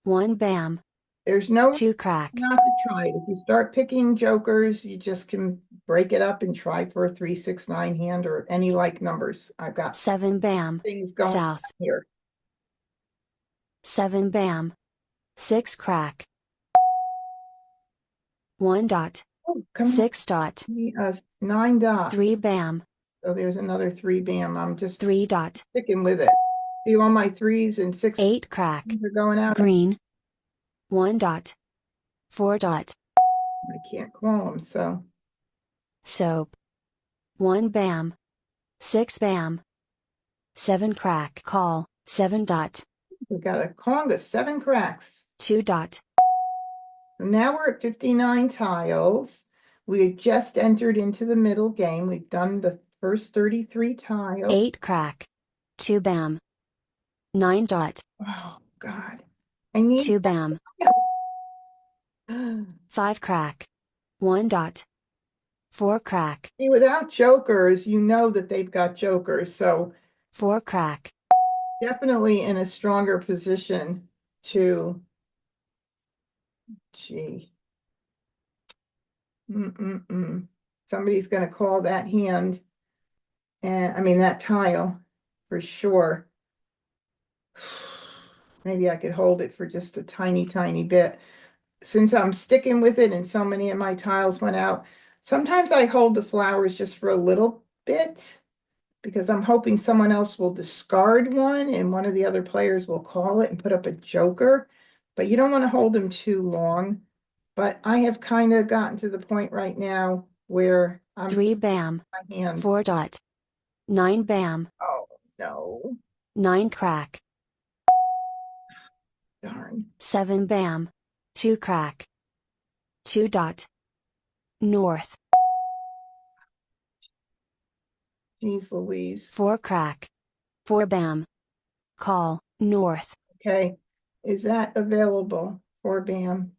1 bam. There's no 2 crack. not to try it. If you start picking jokers, you just can break it up and try for a 3, 6, 9 hand or any like numbers. I've got 7 bam. things going on South. here. 7 bam. 6 crack. 1 dot. Oh, come on. 6 dot. 9 dot. 3 bam. So there's another 3 bam. I'm just 3 dot. sticking with it. See, all my 3s and 6s 8 crack. are going out. Green. 1 dot. 4 dot. I can't call them, so Soap. 1 bam. 6 bam. 7 crack. Call. 7 dot. we got a conga, 7 cracks. 2 dot. Now we're at 59 tiles. We had just entered into the middle game. We've done the first 33 tiles. 8 crack. 2 bam. 9 dot. Oh, God. I need 2 bam. 5 crack. 1 dot. 4 crack. See, without jokers, you know that they've got jokers. So 4 crack. definitely in a stronger position to, gee. Somebody's going to call that hand, and I mean that tile for sure. Maybe I could hold it for just a tiny, tiny bit. Since I'm sticking with it and so many of my tiles went out, sometimes I hold the flowers just for a little bit because I'm hoping someone else will discard one and one of the other players will call it and put up a joker. But you don't want to hold them too long. But I have kind of gotten to the point right now where I'm 3 bam. my hand. 4 dot. 9 bam. Oh no, 9 crack. darn. 7 bam. 2 crack. 2 dot. North. Jeez Louise. 4 crack. 4 bam. Call. North. Okay, is that available for BAM?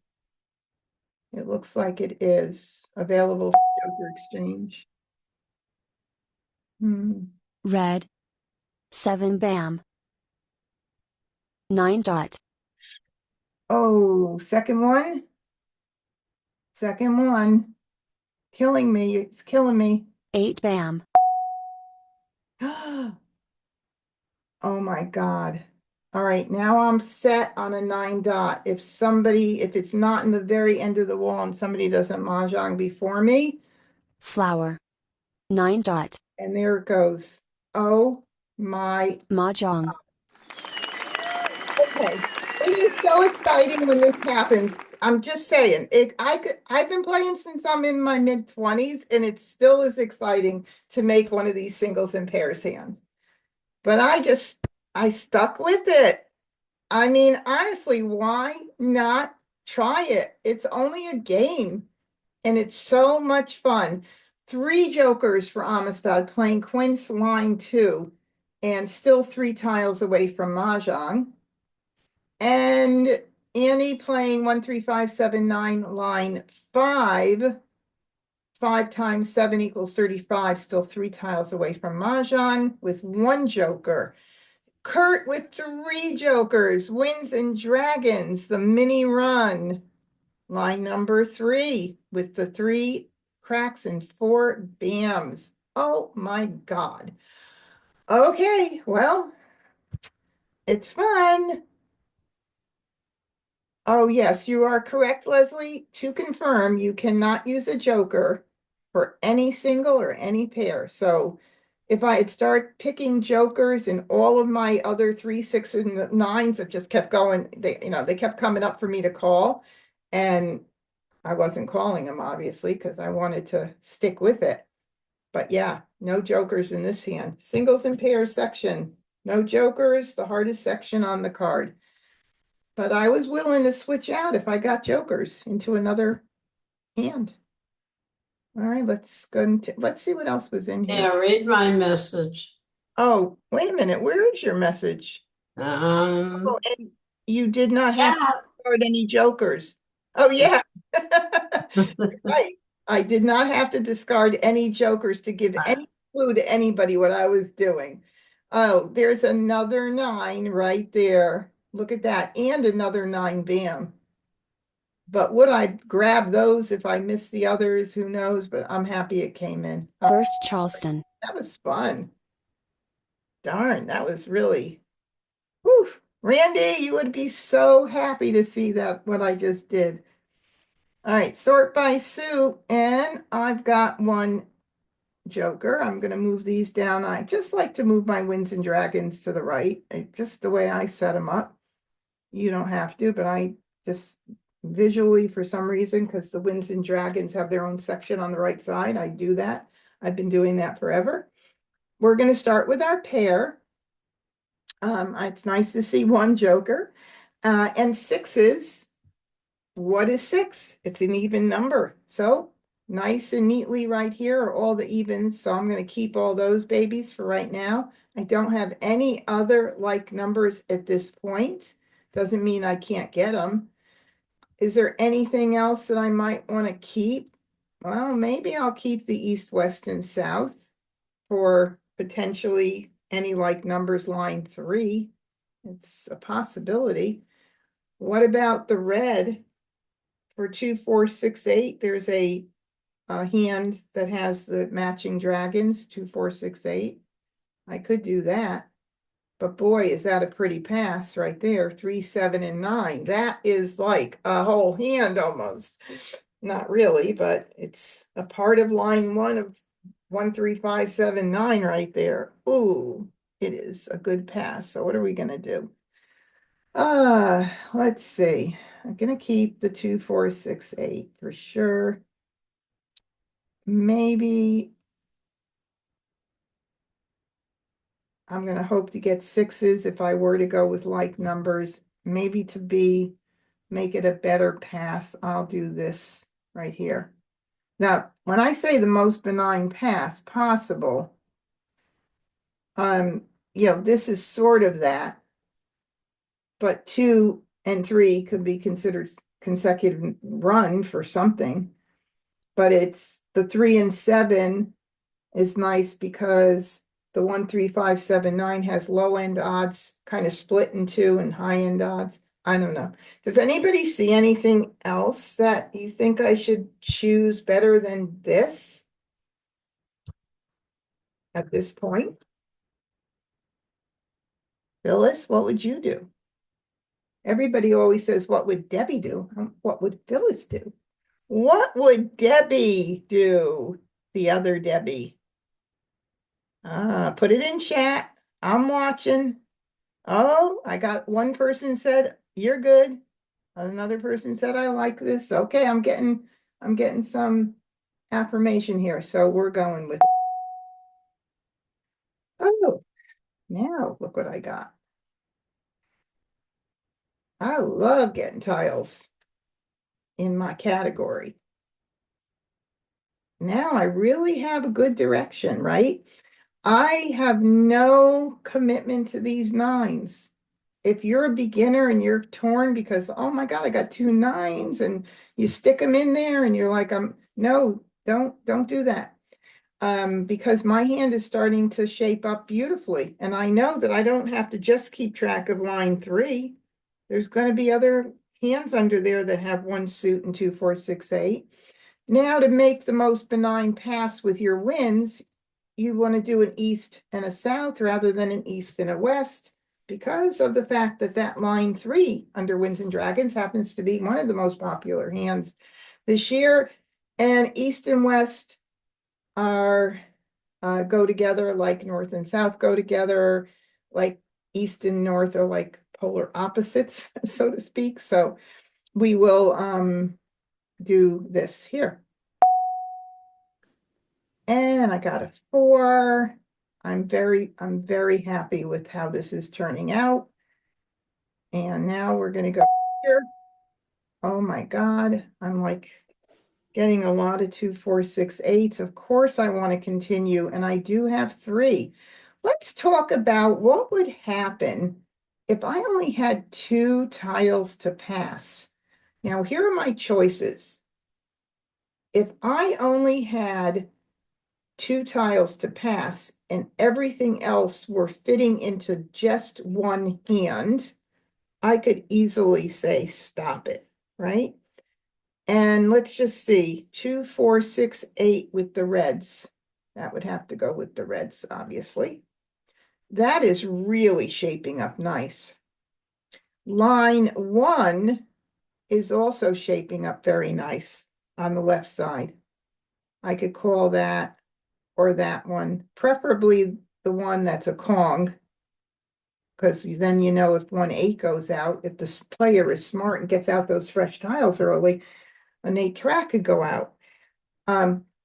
It looks like it is available for Joker exchange. Red. 7 bam. 9 dot. Oh, second one. Second one. Killing me. It's killing me. 8 bam. Oh my God. All right, now I'm set on a 9 dot. If it's not in the very end of the wall and somebody doesn't mahjong before me, Flower. 9 dot. and there it goes. Oh my. Mah Jongg. Okay. It is so exciting when this happens. I'm just saying, I've been playing since I'm in my mid-20s, and it still is exciting to make one of these singles and pairs hands. But I stuck with it. I mean, honestly, why not try it? It's only a game, and it's so much fun. Three jokers for Amistad playing Quince line 2, and still 3 tiles away from Mahjong. And Annie playing 1, 3, 5, 7, 9, line 5. 5 times 7 equals 35, still 3 tiles away from Mahjong with one joker. Kurt with 3 jokers, Winds and Dragons, the mini run. Line number 3 with the 3 cracks and 4 bams. Oh my God. Okay, well, it's fun. Oh, yes, you are correct, Leslie. To confirm, you cannot use a joker for any single or any pair. So if I had started picking jokers and all of my other 3, 6, and 9s that just kept going, they kept coming up for me to call. And I wasn't calling them, obviously, because I wanted to stick with it. But yeah, no jokers in this hand. Singles and pairs section, no jokers, the hardest section on the card. But I was willing to switch out if I got jokers into another hand. All right, let's see what else was in here. Yeah, read my message. Oh, wait a minute. Where is your message? Oh, and you did not have to discard any jokers. Oh, yeah. Right. I did not have to discard any jokers to give any clue to anybody what I was doing. Oh, there's another 9 right there. Look at that. And another 9 bam. But would I grab those if I missed the others? Who knows? But I'm happy it came in. First Charleston. That was fun. Darn, that was really. Whew. Randy, you would be so happy to see that what I just did. All right, sort by suit, and I've got one joker. I'm going to move these down. I just like to move my Winds and Dragons to the right, just the way I set them up. You don't have to, but I just visually, for some reason, because the Winds and Dragons have their own section on the right side, I do that. I've been doing that forever. We're going to start with our pair. It's nice to see one joker. And 6s. What is 6? It's an even number. So nice and neatly right here are all the evens. So I'm going to keep all those babies for right now. I don't have any other like numbers at this point. Doesn't mean I can't get them. Is there anything else that I might want to keep? Well, maybe I'll keep the east, west, and south for potentially any like numbers line 3. It's a possibility. What about the red? For 2, 4, 6, 8, there's a hand that has the matching dragons, 2, 4, 6, 8. I could do that. But boy, is that a pretty pass right there. 3, 7, and 9. That is like a whole hand almost. Not really, but it's a part of line 1 of 1, 3, 5, 7, 9 right there. Ooh, it is a good pass. So what are we going to do? Let's see. I'm gonna keep the 2, 4, 6, 8 for sure. Maybe I'm gonna hope to get 6s if I were to go with like numbers. Maybe to make it a better pass, I'll do this right here. Now, when I say the most benign pass possible, this is sort of that. But 2 and 3 could be considered consecutive run for something. But it's the 3 and 7 is nice because the 1, 3, 5, 7, 9 has low end odds kind of split in two and high end odds. I don't know. Does anybody see anything else that you think I should choose better than this at this point? Phyllis, what would you do? Everybody always says, what would Debbie do? What would Phyllis do? What would Debbie do? The other Debbie. Put it in chat. I'm watching. Oh, I got one person said, you're good. Another person said, I like this. Okay, I'm getting some affirmation here. So we're going with it. Oh, now look what I got. I love getting tiles in my category. Now I really have a good direction, right? I have no commitment to these 9s. If you're a beginner and you're torn because, oh my God, I got 2 9s, and you stick them in there and you're like, no, don't do that. Because my hand is starting to shape up beautifully. And I know that I don't have to just keep track of line 3. There's going to be other hands under there that have 1 suit and 2, 4, 6, 8. Now, to make the most benign pass with your wins, you want to do an east and a south rather than an east and a west, because of the fact that that line 3 under Winds and Dragons happens to be one of the most popular hands this year. And east and west are go together like north and south go together, like east and north are like polar opposites, so to speak. So we will do this here. And I got a 4. I'm very happy with how this is turning out. And now we're going to go here. Oh my God, I'm like getting a lot of 2, 4, 6, 8s. Of course, I want to continue, and I do have 3. Let's talk about what would happen if I only had 2 tiles to pass. Now, here are my choices. If I only had 2 tiles to pass and everything else were fitting into just one hand, I could easily say, stop it, right? And let's just see, 2, 4, 6, 8 with the reds. That would have to go with the reds, obviously. That is really shaping up nice. Line 1 is also shaping up very nice on the left side. I could call that or that one, preferably the one that's a Kong, because then you know if 1 8 goes out, if the player is smart and gets out those fresh tiles early, an 8 crack could go out.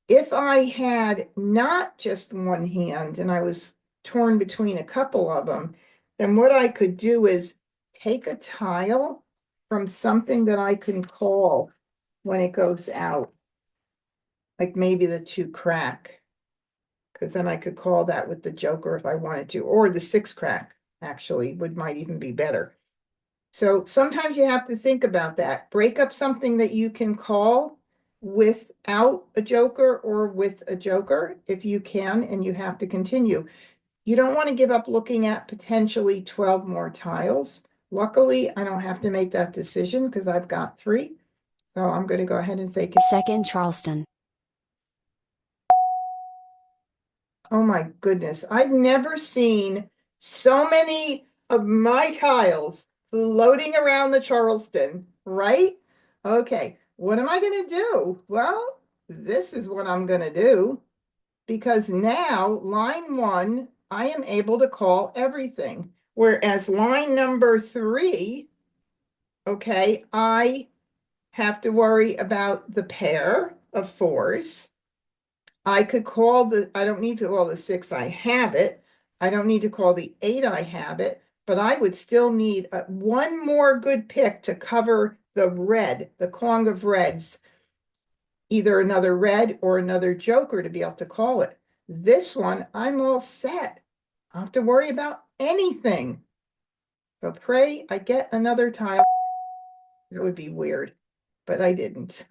If I had not just one hand and I was torn between a couple of them, then what I could do is take a tile from something that I can call when it goes out, like maybe the 2 crack, because then I could call that with the joker if I wanted to, or the 6 crack actually might even be better. So sometimes you have to think about that. Break up something that you can call without a joker or with a joker if you can, and you have to continue. You don't want to give up looking at potentially 12 more tiles. Luckily, I don't have to make that decision because I've got 3. So I'm going to go ahead and say, Second Charleston. oh my goodness, I've never seen so many of my tiles floating around the Charleston, right? Okay, what am I going to do? Well, this is what I'm going to do, because now line 1, I am able to call everything. Whereas line number 3, okay, I have to worry about the pair of 4s. I could call I don't need to call the 6, I have it. I don't need to call the 8, I have it, but I would still need one more good pick to cover the red, the Kong of reds, either another red or another joker to be able to call it. This one, I'm all set. I don't have to worry about anything. So pray I get another tile. It would be weird. but I didn't.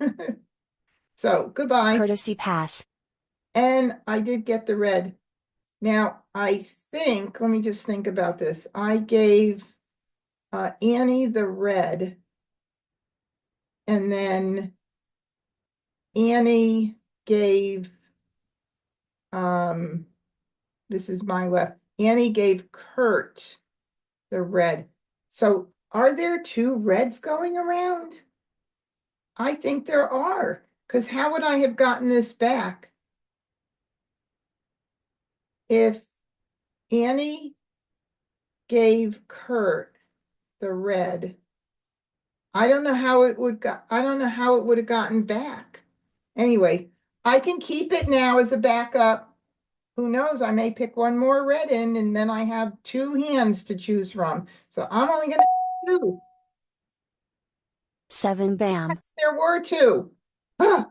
So goodbye. Courtesy pass. And I did get the red. Now, I think, let me just think about this. I gave Annie the red, and then Annie gave, this is my left, Annie gave Kurt the red. So are there two reds going around? I think there are, because how would I have gotten this back if Annie gave Kurt the red? I don't know how it would I don't know how it would have gotten back. Anyway, I can keep it now as a backup. Who knows? I may pick one more red in, and then I have two hands to choose from. So I'm only going to do two. 7 bam. Yes, there were two. Ah,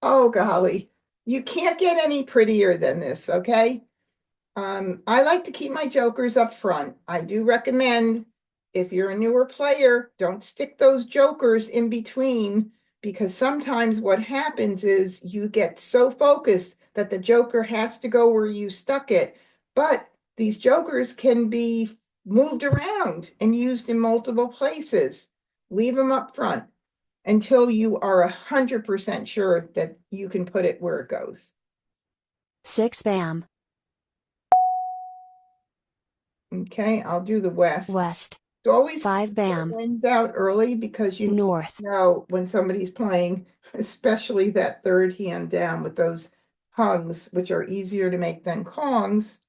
oh, golly. You can't get any prettier than this, okay? I like to keep my jokers up front. I do recommend, if you're a newer player, don't stick those jokers in between, because sometimes what happens is you get so focused that the joker has to go where you stuck it. But these jokers can be moved around and used in multiple places. Leave them up front until you are 100% sure that you can put it where it goes. 6 bam. Okay, I'll do the west. West. It's always 5 bam. wins out early because you North. know when somebody's playing, especially that third hand down with those hungs, which are easier to make than kongs.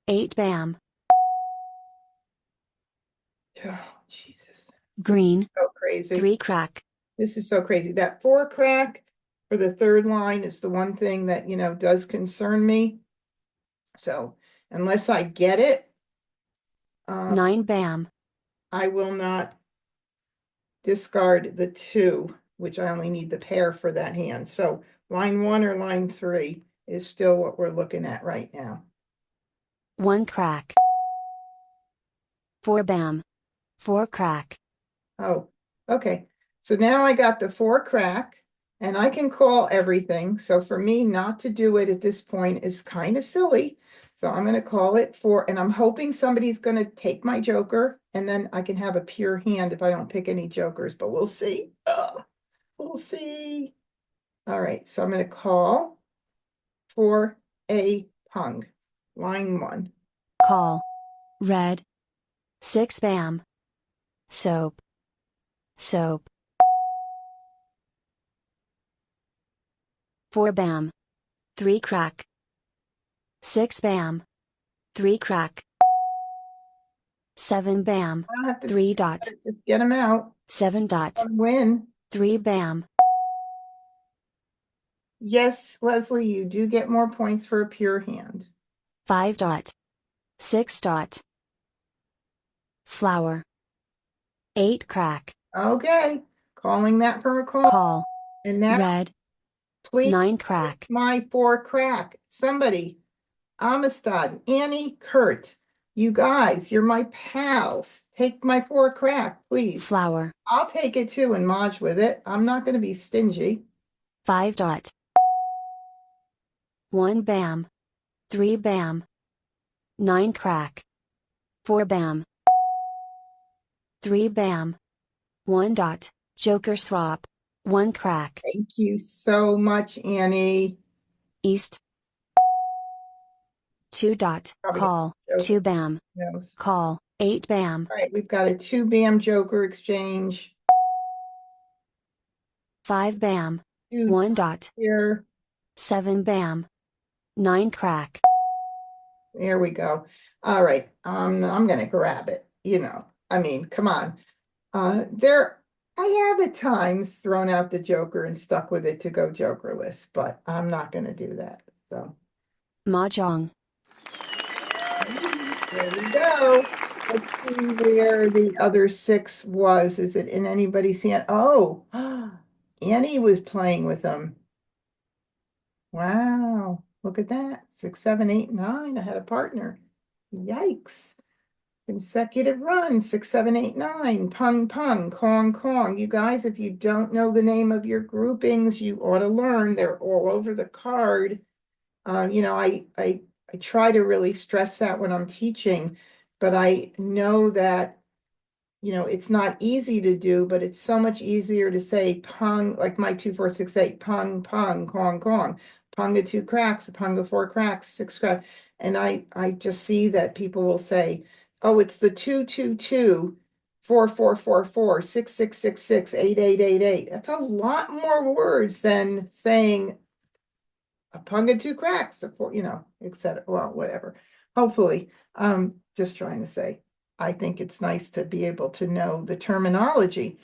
8 bam. Oh, Jesus. Green. So crazy. 3 crack. This is so crazy. That 4 crack for the third line is the one thing that, does concern me. So unless I get it, 9 bam. I will not discard the 2, which I only need the pair for that hand. So line 1 or line 3 is still what we're looking at right now. 1 crack. 4 bam. 4 crack. Oh, okay. So now I got the 4 crack, and I can call everything. So for me not to do it at this point is kind of silly. So I'm going to call it 4, and I'm hoping somebody's going to take my joker, and then I can have a pure hand if I don't pick any jokers, but we'll see. We'll see. All right, so I'm going to call for a pung. Line 1. Call. Red. 6 bam. Soap. Soap. 4 bam. 3 crack. 6 bam. 3 crack. 7 bam. I don't have to 3 dot. just get them out. 7 dot. Win. 3 bam. Yes, Leslie, you do get more points for a pure hand. 5 dot. 6 dot. Flower. 8 crack. Okay, calling that for a call. Call. And now, Red. please, 9 crack. my 4 crack. Somebody, Amistad, Annie, Kurt, you guys, you're my pals. Take my 4 crack, please. Flower. I'll take it too and Maj with it. I'm not going to be stingy. 5 dot. 1 bam. 3 bam. 9 crack. 4 bam. 3 bam. 1 dot. Joker swap. 1 crack. Thank you so much, Annie. East. 2 dot. Probably Call. Joker 2 bam. knows. Call. 8 bam. All right, we've got a 2 bam joker exchange. 5 bam. 2 1 dot. here. 7 bam. 9 crack. There we go. All right, I'm gonna grab it. I mean, come on. I have at times thrown out the joker and stuck with it to go jokerless, but I'm not gonna do that. So Mah Jongg. there we go. Let's see where the other 6 was. Is it in anybody's hand? Oh, Annie was playing with them. Wow, look at that. 6, 7, 8, 9. I had a partner. Yikes. Consecutive run, 6, 7, 8, 9, pung, pung, kong, kong. You guys, if you don't know the name of your groupings, you ought to learn. They're all over the card. I try to really stress that when I'm teaching, but I know that, it's not easy to do, but it's so much easier to say pung, like my 2, 4, 6, 8, pung, pung, kong, kong, punga 2 cracks, a punga 4 cracks, 6 cracks. And I just see that people will say, oh, it's the 2, 2, 2, 4, 4, 4, 4, 6, 6, 6, 6, 8, 8, 8, 8. That's a lot more words than saying a punga 2 cracks, a 4, etc. Well, whatever. Hopefully, just trying to say, I think it's nice to be able to know the terminology.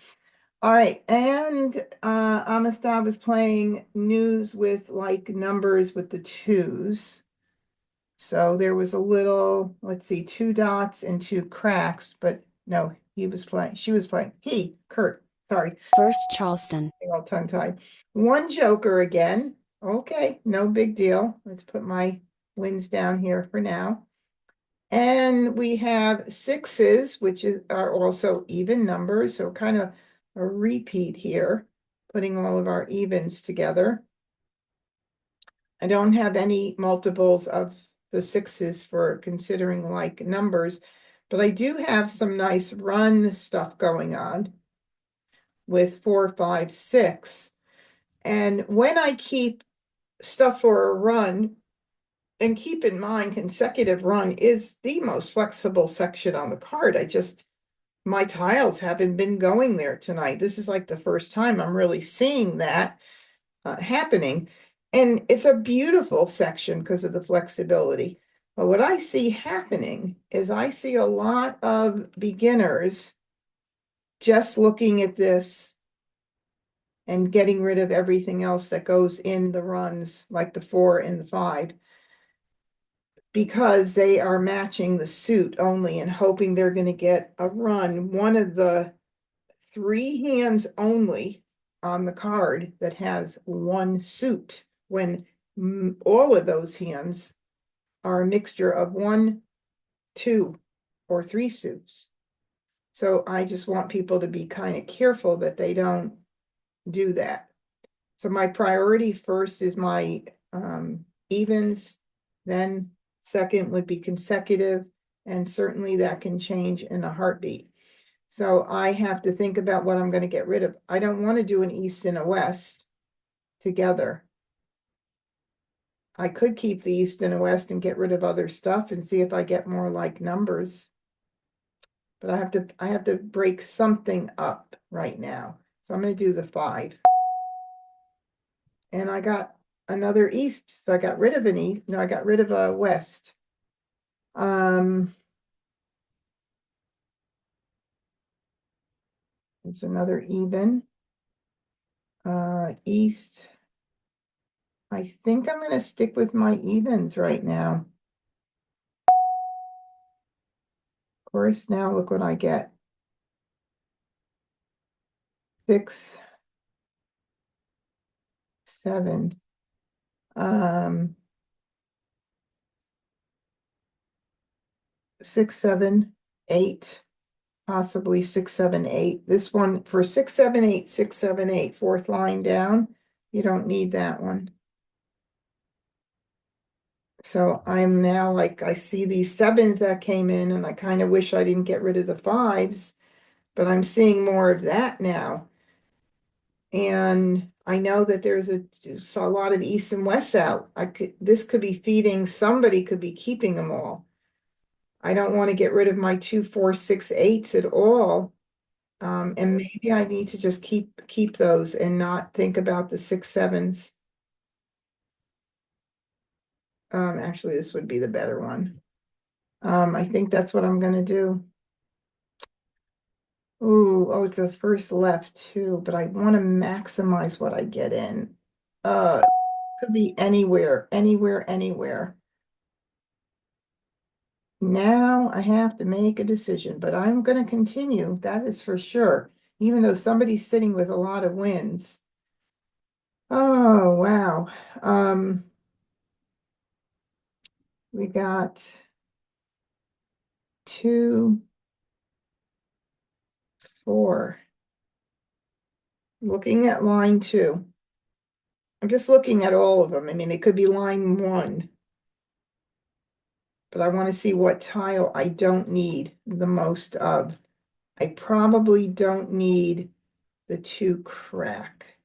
All right, and Amistad was playing news with like numbers with the twos. So there was a little, let's see, 2 dots and 2 cracks, but no, she was playing, Kurt, sorry. First Charleston. All tongue-tied. 1 joker again. Okay, no big deal. Let's put my wins down here for now. And we have 6s, which are also even numbers, so kind of a repeat here, putting all of our evens together. I don't have any multiples of the 6s for considering like numbers, but I do have some nice run stuff going on with 4, 5, 6. And when I keep stuff for a run, and keep in mind, consecutive run is the most flexible section on the card. My tiles haven't been going there tonight. This is like the first time I'm really seeing that happening. And it's a beautiful section because of the flexibility. But what I see happening is I see a lot of beginners just looking at this and getting rid of everything else that goes in the runs, like the 4 and the 5, because they are matching the suit only and hoping they're going to get a run. One of the 3 hands only on the card that has 1 suit, when all of those hands are a mixture of 1, 2, or 3 suits. So I just want people to be kind of careful that they don't do that. So my priority first is my evens, then second would be consecutive, and certainly that can change in a heartbeat. So I have to think about what I'm going to get rid of. I don't want to do an east and a west together. I could keep the east and a west and get rid of other stuff and see if I get more like numbers. But I have to break something up right now. So I'm going to do the 5. And I got another east, so I got rid of an east. No, I got rid of a west. There's another even. East. I think I'm going to stick with my evens right now. Of course, now look what I get. 6, 7. 6, 7, 8. Possibly 6, 7, 8. This one for 6, 7, 8, 6, 7, 8. 4th line down. You don't need that one. So I'm now like, I see these 7s that came in, and I kind of wish I didn't get rid of the 5s, but I'm seeing more of that now. And I know that there's a lot of east and west out. This could be feeding, somebody could be keeping them all. I don't want to get rid of my 2, 4, 6, 8s at all. And maybe I need to just keep those and not think about the 6, 7s. Actually, this would be the better one. I think that's what I'm gonna do. Ooh, oh, it's a first left too, but I want to maximize what I get in. Could be anywhere, anywhere, anywhere. Now I have to make a decision, but I'm going to continue. That is for sure. Even though somebody's sitting with a lot of wins. Oh, wow. We got 2, 4. Looking at line 2. I'm just looking at all of them. I mean, it could be line 1. But I want to see what tile I don't need the most of. I probably don't need the 2 crack.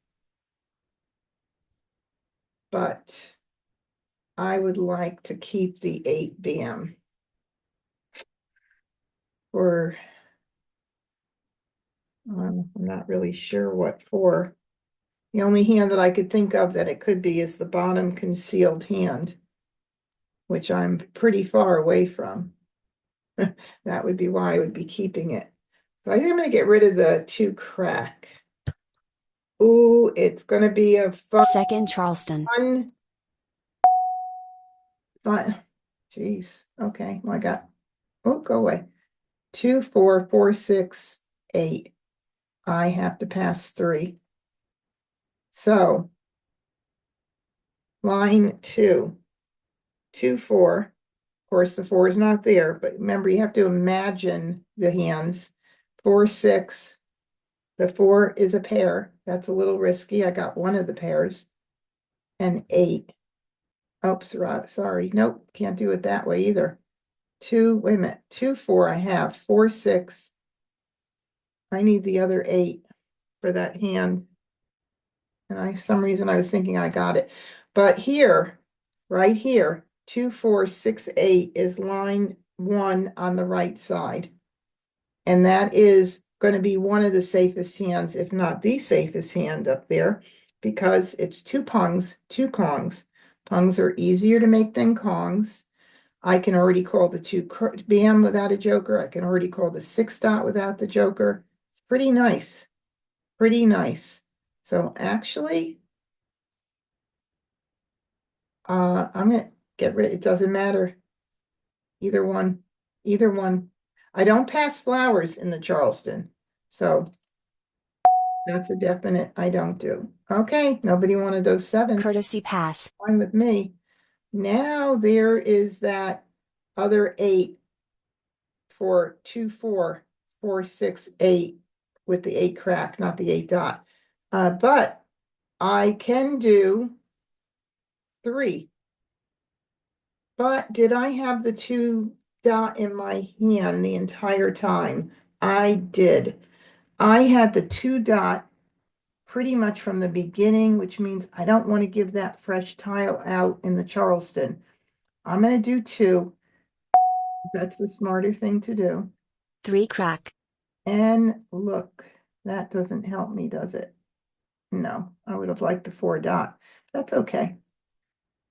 But I would like to keep the 8 bam. Or I'm not really sure what for. The only hand that I could think of that it could be is the bottom concealed hand, which I'm pretty far away from. That would be why I would be keeping it. So I think I'm going to get rid of the 2 crack. Ooh, it's going to be a Second Charleston. fun. Geez. Okay. Well, I got, oh, go away. 2, 4, 4, 6, 8. I have to pass 3. So line 2, 2, 4. Of course, the 4 is not there, but remember, you have to imagine the hands. 4, 6. The 4 is a pair. That's a little risky. I got one of the pairs. And 8. Oops, sorry. Nope, can't do it that way either. 2, wait a minute. 2, 4 I have. 4, 6. I need the other 8 for that hand. And some reason I was thinking I got it. But here, right here, 2, 4, 6, 8 is line 1 on the right side. And that is going to be one of the safest hands, if not the safest hand up there, because it's 2 pungs, 2 kongs. Pungs are easier to make than kongs. I can already call the 2 bam without a joker. I can already call the 6 dot without the joker. It's pretty nice. Pretty nice. So actually, I'm going to get rid, it doesn't matter. Either one, either one. I don't pass flowers in the Charleston. So that's a definite I don't do. Okay, nobody wanted those 7. Courtesy pass. Fine with me. Now there is that other 8 for 2, 4, 4, 6, 8 with the 8 crack, not the 8 dot. But I can do 3. But did I have the 2 dot in my hand the entire time? I did. I had the 2 dot pretty much from the beginning, which means I don't want to give that fresh tile out in the Charleston. I'm going to do 2. That's the smarter thing to do. 3 crack. And look, that doesn't help me, does it? No, I would have liked the 4 dot. That's okay.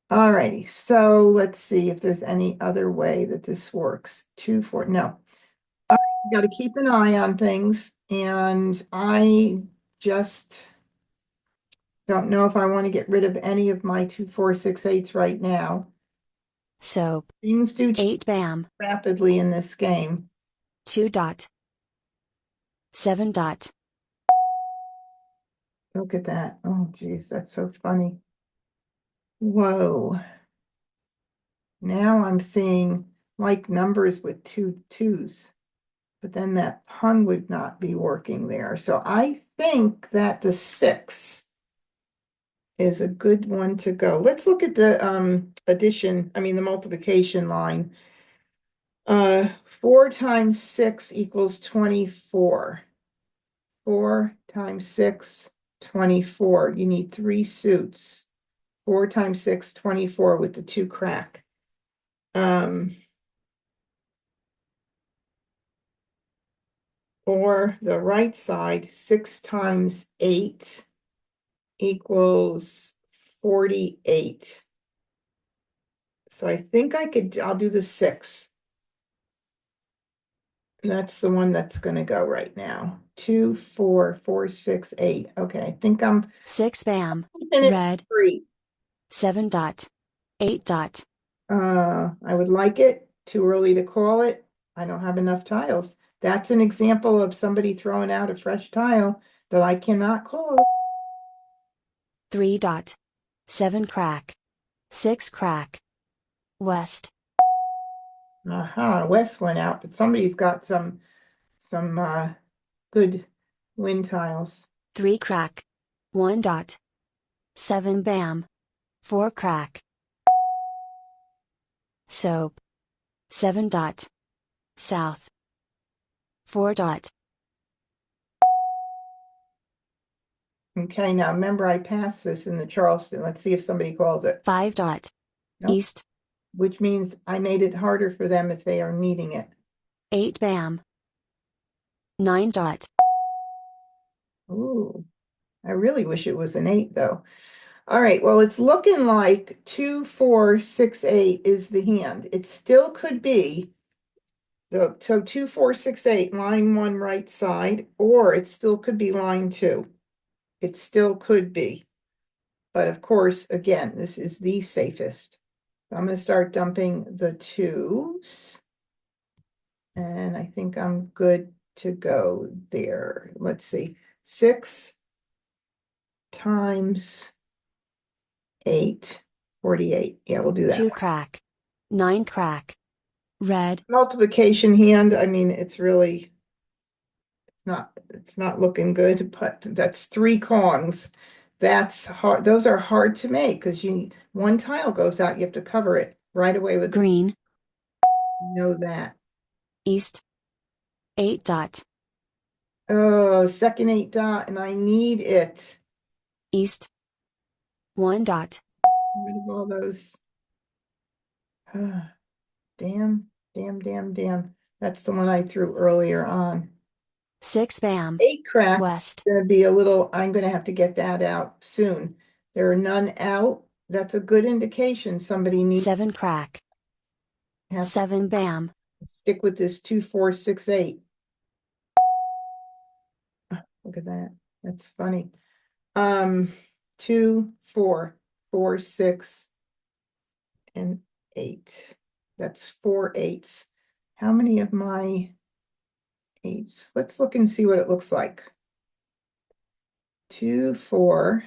All righty, so let's see if there's any other way that this works. 2, 4, no. I got to keep an eye on things, and I just don't know if I want to get rid of any of my 2, 4, 6, 8s right now. Soap. Things do change 8 bam. rapidly in this game. 2 dot. 7 dot. Look at that. Oh, geez, that's so funny. Whoa. Now I'm seeing like numbers with 2 2s, but then that pun would not be working there. So I think that the 6 is a good one to go. Let's look at the the multiplication line. 4 times 6 equals 24. 4 times 6, 24. You need 3 suits. 4 times 6, 24 with the 2 crack. Or the right side, 6 times 8 equals 48. So I think I'll do the 6. That's the one that's going to go right now. 2, 4, 4, 6, 8. Okay, I think I'm 6 bam. keeping it Red. 3. 7 dot. 8 dot. I would like it. Too early to call it. I don't have enough tiles. That's an example of somebody throwing out a fresh tile that I cannot call. 3 dot. 7 crack. 6 crack. West. Aha, West went out, but somebody's got some good wind tiles. 3 crack. 1 dot. 7 bam. 4 crack. Soap. 7 dot. South. 4 dot. Okay, now remember I passed this in the Charleston. Let's see if somebody calls it. 5 dot. Nope. East. Which means I made it harder for them if they are needing it. 8 bam. 9 dot. Ooh, I really wish it was an 8 though. All right, well, it's looking like 2, 4, 6, 8 is the hand. It still could be so 2, 4, 6, 8, line 1 right side, or it still could be line 2. It still could be. But of course, again, this is the safest. So I'm going to start dumping the 2s. And I think I'm good to go there. Let's see. 6 times 8, 48. Yeah, we'll do that 2 one. crack. 9 crack. Red. Multiplication hand, I mean, it's not looking good, but that's 3 Kongs. That's hard. Those are hard to make because one tile goes out, you have to cover it right away with Green. know that. East. 8 dot. Oh, second 8 dot, and I need it. East. 1 dot. Rid of all those. Damn, damn, damn, damn. That's the one I threw earlier on. 6 bam. 8 crack. West. Gonna be a little, I'm gonna have to get that out soon. There are none out. That's a good indication somebody needs 7 crack. to have 7 bam. to stick with this 2, 4, 6, 8. Look at that. That's funny. 2, 4, 4, 6, and 8. That's 4 8s. How many of my 8s? Let's look and see what it looks like. 2, 4.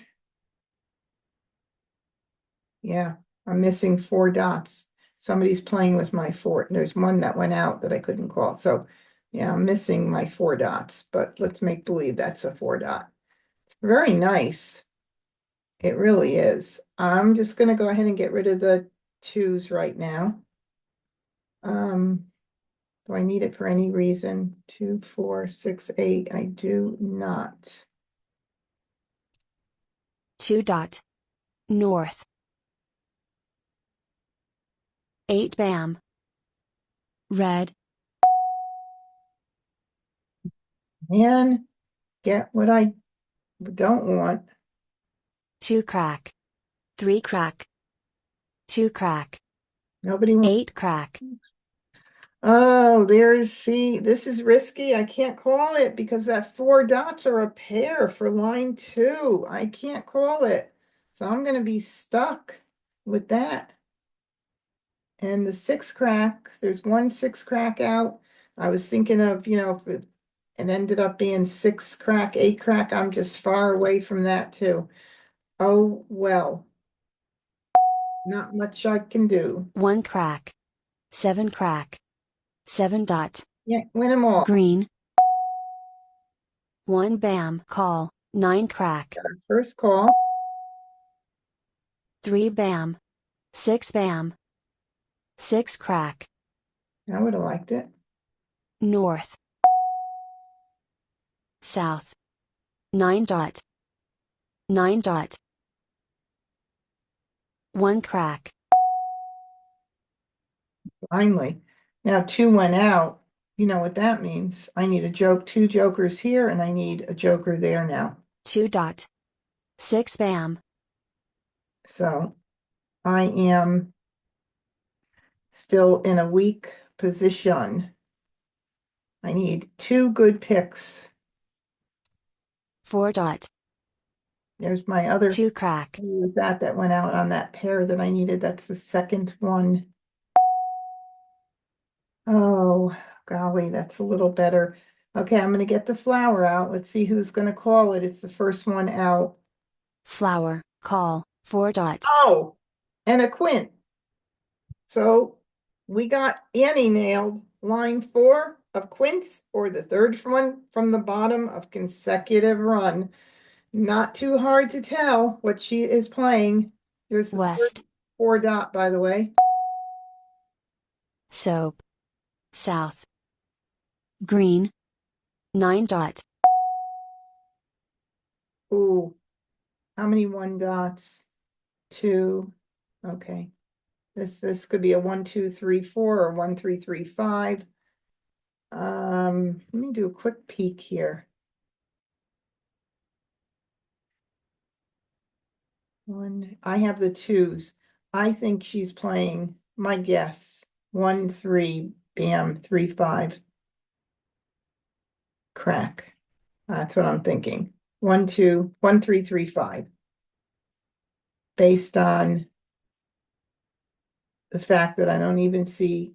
Yeah, I'm missing 4 dots. Somebody's playing with my 4. There's one that went out that I couldn't call. So yeah, I'm missing my 4 dots, but let's make believe that's a 4 dot. It's very nice. It really is. I'm just gonna go ahead and get rid of the 2s right now. Do I need it for any reason? 2, 4, 6, 8. I do not. 2 dot. North. 8 bam. Red. Man, get what I don't want. 2 crack. 3 crack. 2 crack. Nobody wants. 8 crack. Oh, see, this is risky. I can't call it because that 4 dots are a pair for line 2. I can't call it. So I'm going to be stuck with that. And the 6 crack, there's one 6 crack out. I was thinking of, if it ended up being 6 crack, 8 crack. I'm just far away from that too. Oh, well, not much I can do. 1 crack. 7 crack. 7 dot. Yeah, win them all. Green. 1 bam. Call. 9 crack. Got our first call. 3 bam. 6 bam. 6 crack. I would have liked it. North. South. 9 dot. 9 dot. 1 crack. Finally. Now 2 went out. You know what that means. I need 2 jokers here, and I need a joker there now. 2 dot. 6 bam. So I am still in a weak position. I need 2 good picks. 4 dot. There's my other. 2 crack. Who was that went out on that pair that I needed? That's the second one. Oh, golly, that's a little better. Okay, I'm going to get the flower out. Let's see who's going to call it. It's the first one out. Flower. Call. 4 dot. Oh, and a quint. So we got Annie nailed line 4 of quints, or the third one from the bottom of consecutive run. Not too hard to tell what she is playing. Here's the West, 4 dot, by the way. soap, south, green, 9 dot, Ooh, how many 1 dots? 2. Okay. This could be a 1, 2, 3, 4 or 1, 3, 3, 5. Let me do a quick peek here. I have the 2s. I think she's playing, my guess, 1, 3, bam, 3, 5. Crack. That's what I'm thinking. 1, 2, 1, 3, 3, 5. Based on the fact that I don't even see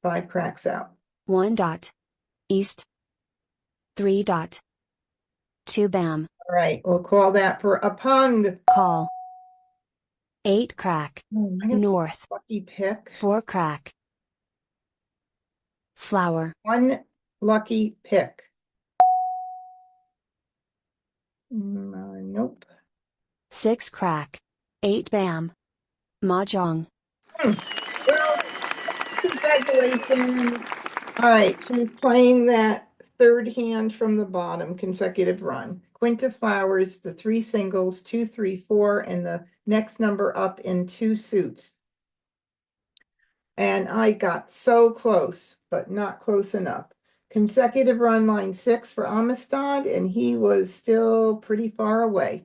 5 cracks out. 1 dot, east, 3 dot, 2 bam, All right, we'll call that for a pung. call, 8 crack, Oh, I got a north, lucky pick. 4 crack, flower, 1 lucky pick. Nope. 6 crack, 8 bam, Mah Jongg, Well, congratulations. All right, she's playing that third hand from the bottom, consecutive run. Quinta flowers, the 3 singles, 2, 3, 4, and the next number up in 2 suits. And I got so close, but not close enough. Consecutive run line 6 for Amistad, and he was still pretty far away.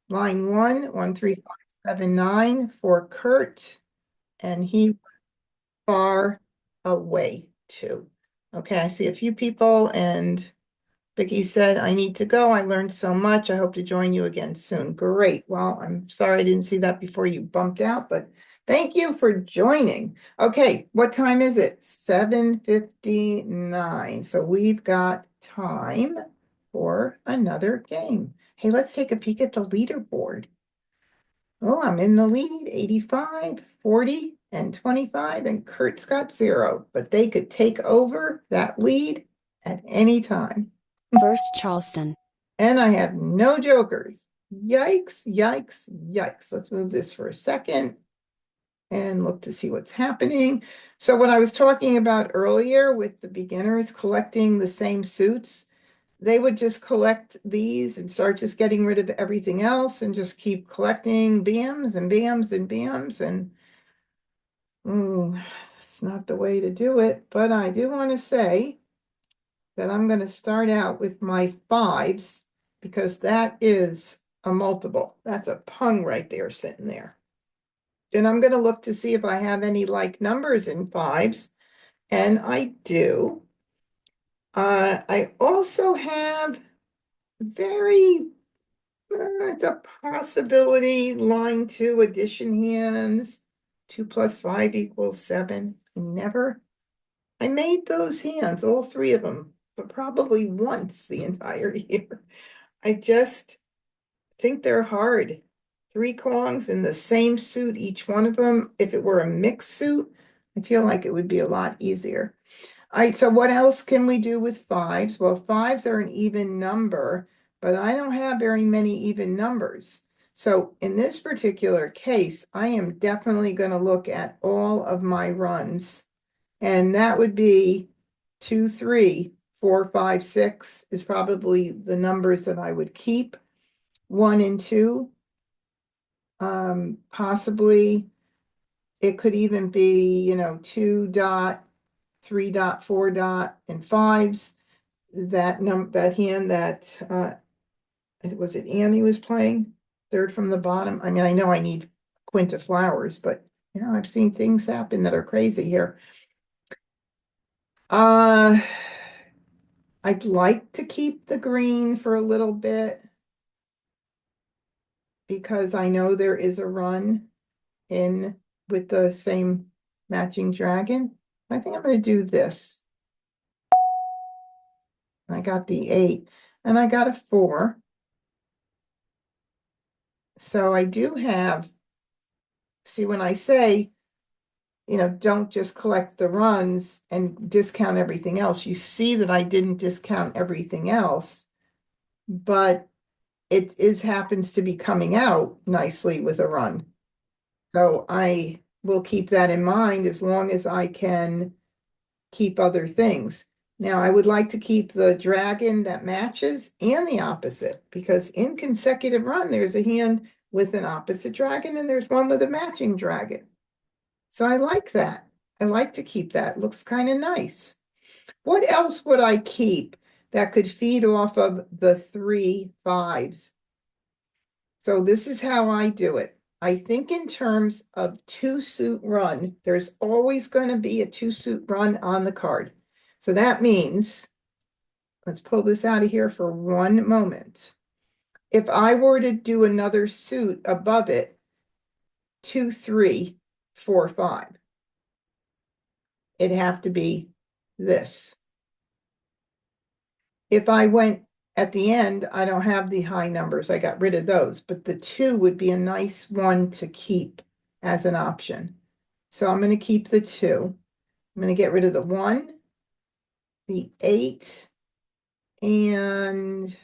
Line 1, 1, 3, 5, 7, 9 for Kurt, and he far away too. Okay, I see a few people, and Vicky said, I need to go. I learned so much. I hope to join you again soon. Great. Well, I'm sorry I didn't see that before you bumped out, but thank you for joining. Okay, what time is it? 7:59. So we've got time for another game. Hey, let's take a peek at the leaderboard. Oh, I'm in the lead, 85, 40, and 25, and Kurt's got 0, but they could take over that lead at any time. first Charleston, And I have no jokers. Yikes, yikes, yikes. Let's move this for a second and look to see what's happening. So what I was talking about earlier with the beginners collecting the same suits, they would just collect these and start just getting rid of everything else and just keep collecting BMs and BMs and BMs. And that's not the way to do it. But I do want to say that I'm going to start out with my 5s, because that is a multiple. That's a pung right there sitting there. And I'm going to look to see if I have any like numbers in 5s. And I do. I also have very, it's a possibility, line 2 addition hands. 2 plus 5 equals 7. I made those hands, all 3 of them, but probably once the entire year. I just think they're hard. 3 Kongs in the same suit, each one of them. If it were a mixed suit, I feel like it would be a lot easier. All right, so what else can we do with 5s? Well, 5s are an even number, but I don't have very many even numbers. So in this particular case, I am definitely going to look at all of my runs. And that would be 2, 3, 4, 5, 6 is probably the numbers that I would keep. 1 and 2. Possibly it could even be, 2 dot, 3 dot, 4 dot, and 5s. That hand that was it Annie was playing? Third from the bottom. I mean, I know I need Quinta flowers, but I've seen things happen that are crazy here. I'd like to keep the green for a little bit because I know there is a run in with the same matching dragon. I think I'm going to do this. I got the 8 and I got a 4. So I do have, see, when I say, don't just collect the runs and discount everything else. You see that I didn't discount everything else, but it happens to be coming out nicely with a run. So I will keep that in mind as long as I can keep other things. Now, I would like to keep the dragon that matches and the opposite, because in consecutive run, there's a hand with an opposite dragon and there's one with a matching dragon. So I like that. I like to keep that. Looks kind of nice. What else would I keep that could feed off of the 3 5s? So this is how I do it. I think in terms of 2-suit run, there's always going to be a 2-suit run on the card. So that means, let's pull this out of here for one moment. If I were to do another suit above it, 2, 3, 4, 5, it'd have to be this. If I went at the end, I don't have the high numbers. I got rid of those, but the 2 would be a nice one to keep as an option. So I'm going to keep the 2. I'm going to get rid of the 1, the 8, and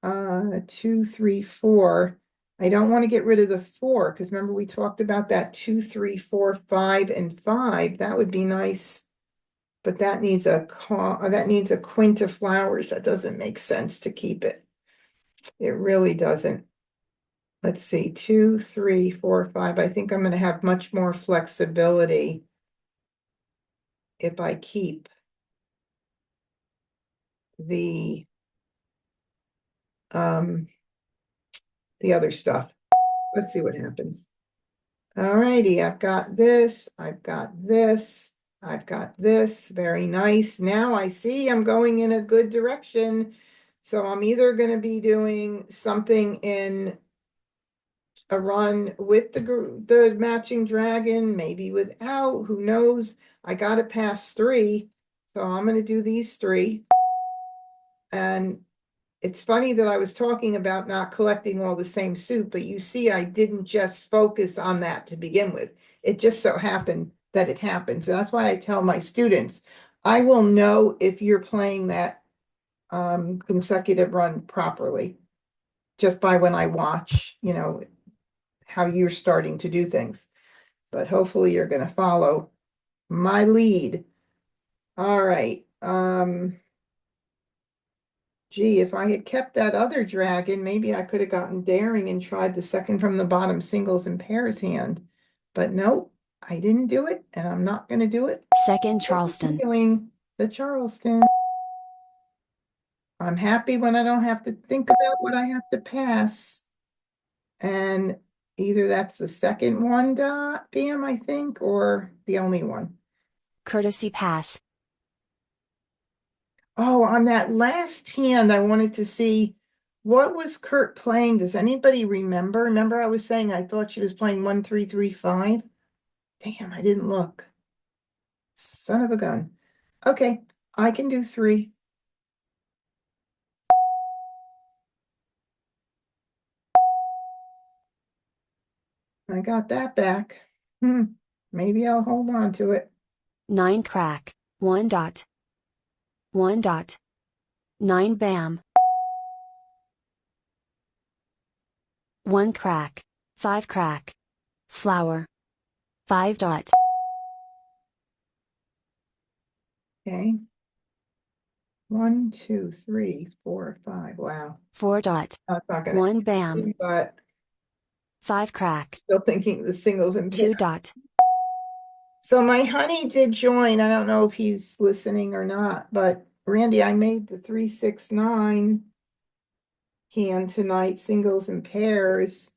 2, 3, 4. I don't want to get rid of the 4 because remember we talked about that 2, 3, 4, 5, and 5. That would be nice. But that needs a quint of flowers. That doesn't make sense to keep it. It really doesn't. Let's see, 2, 3, 4, 5. I think I'm going to have much more flexibility if I keep the other stuff. Let's see what happens. All righty, I've got this, I've got this, I've got this. Very nice. Now I see I'm going in a good direction. So I'm either going to be doing something in a run with the matching dragon, maybe without, who knows? I got to pass 3. So I'm going to do these 3. And it's funny that I was talking about not collecting all the same suit, but you see, I didn't just focus on that to begin with. It just so happened that it happens. And that's why I tell my students, I will know if you're playing that consecutive run properly just by when I watch, how you're starting to do things. But hopefully you're going to follow my lead. All right. Gee, if I had kept that other dragon, maybe I could have gotten daring and tried the second from the bottom singles and pairs hand. But nope, I didn't do it, and I'm not going to do it. Second Charleston. Doing the Charleston. I'm happy when I don't have to think about what I have to pass. And either that's the second one, Bam, I think, or the only one. Courtesy pass. Oh, on that last hand, I wanted to see what was Kurt playing. Does anybody remember? Remember I was saying I thought she was playing 1, 3, 3, 5? Damn, I didn't look. Son of a gun. Okay, I can do 3. I got that back. Maybe I'll hold on to it. 9 crack. 1 dot. 1 dot. 9 bam. 1 crack. 5 crack. Flower. 5 dot. Okay. 1, 2, 3, 4, 5. Wow. 4 dot. That's not gonna 1 bam. happen, but 5 crack. still thinking the singles and 2 pairs. dot. So my honey did join. I don't know if he's listening or not, but Randy, I made the 3, 6, 9 hand tonight, singles and pairs.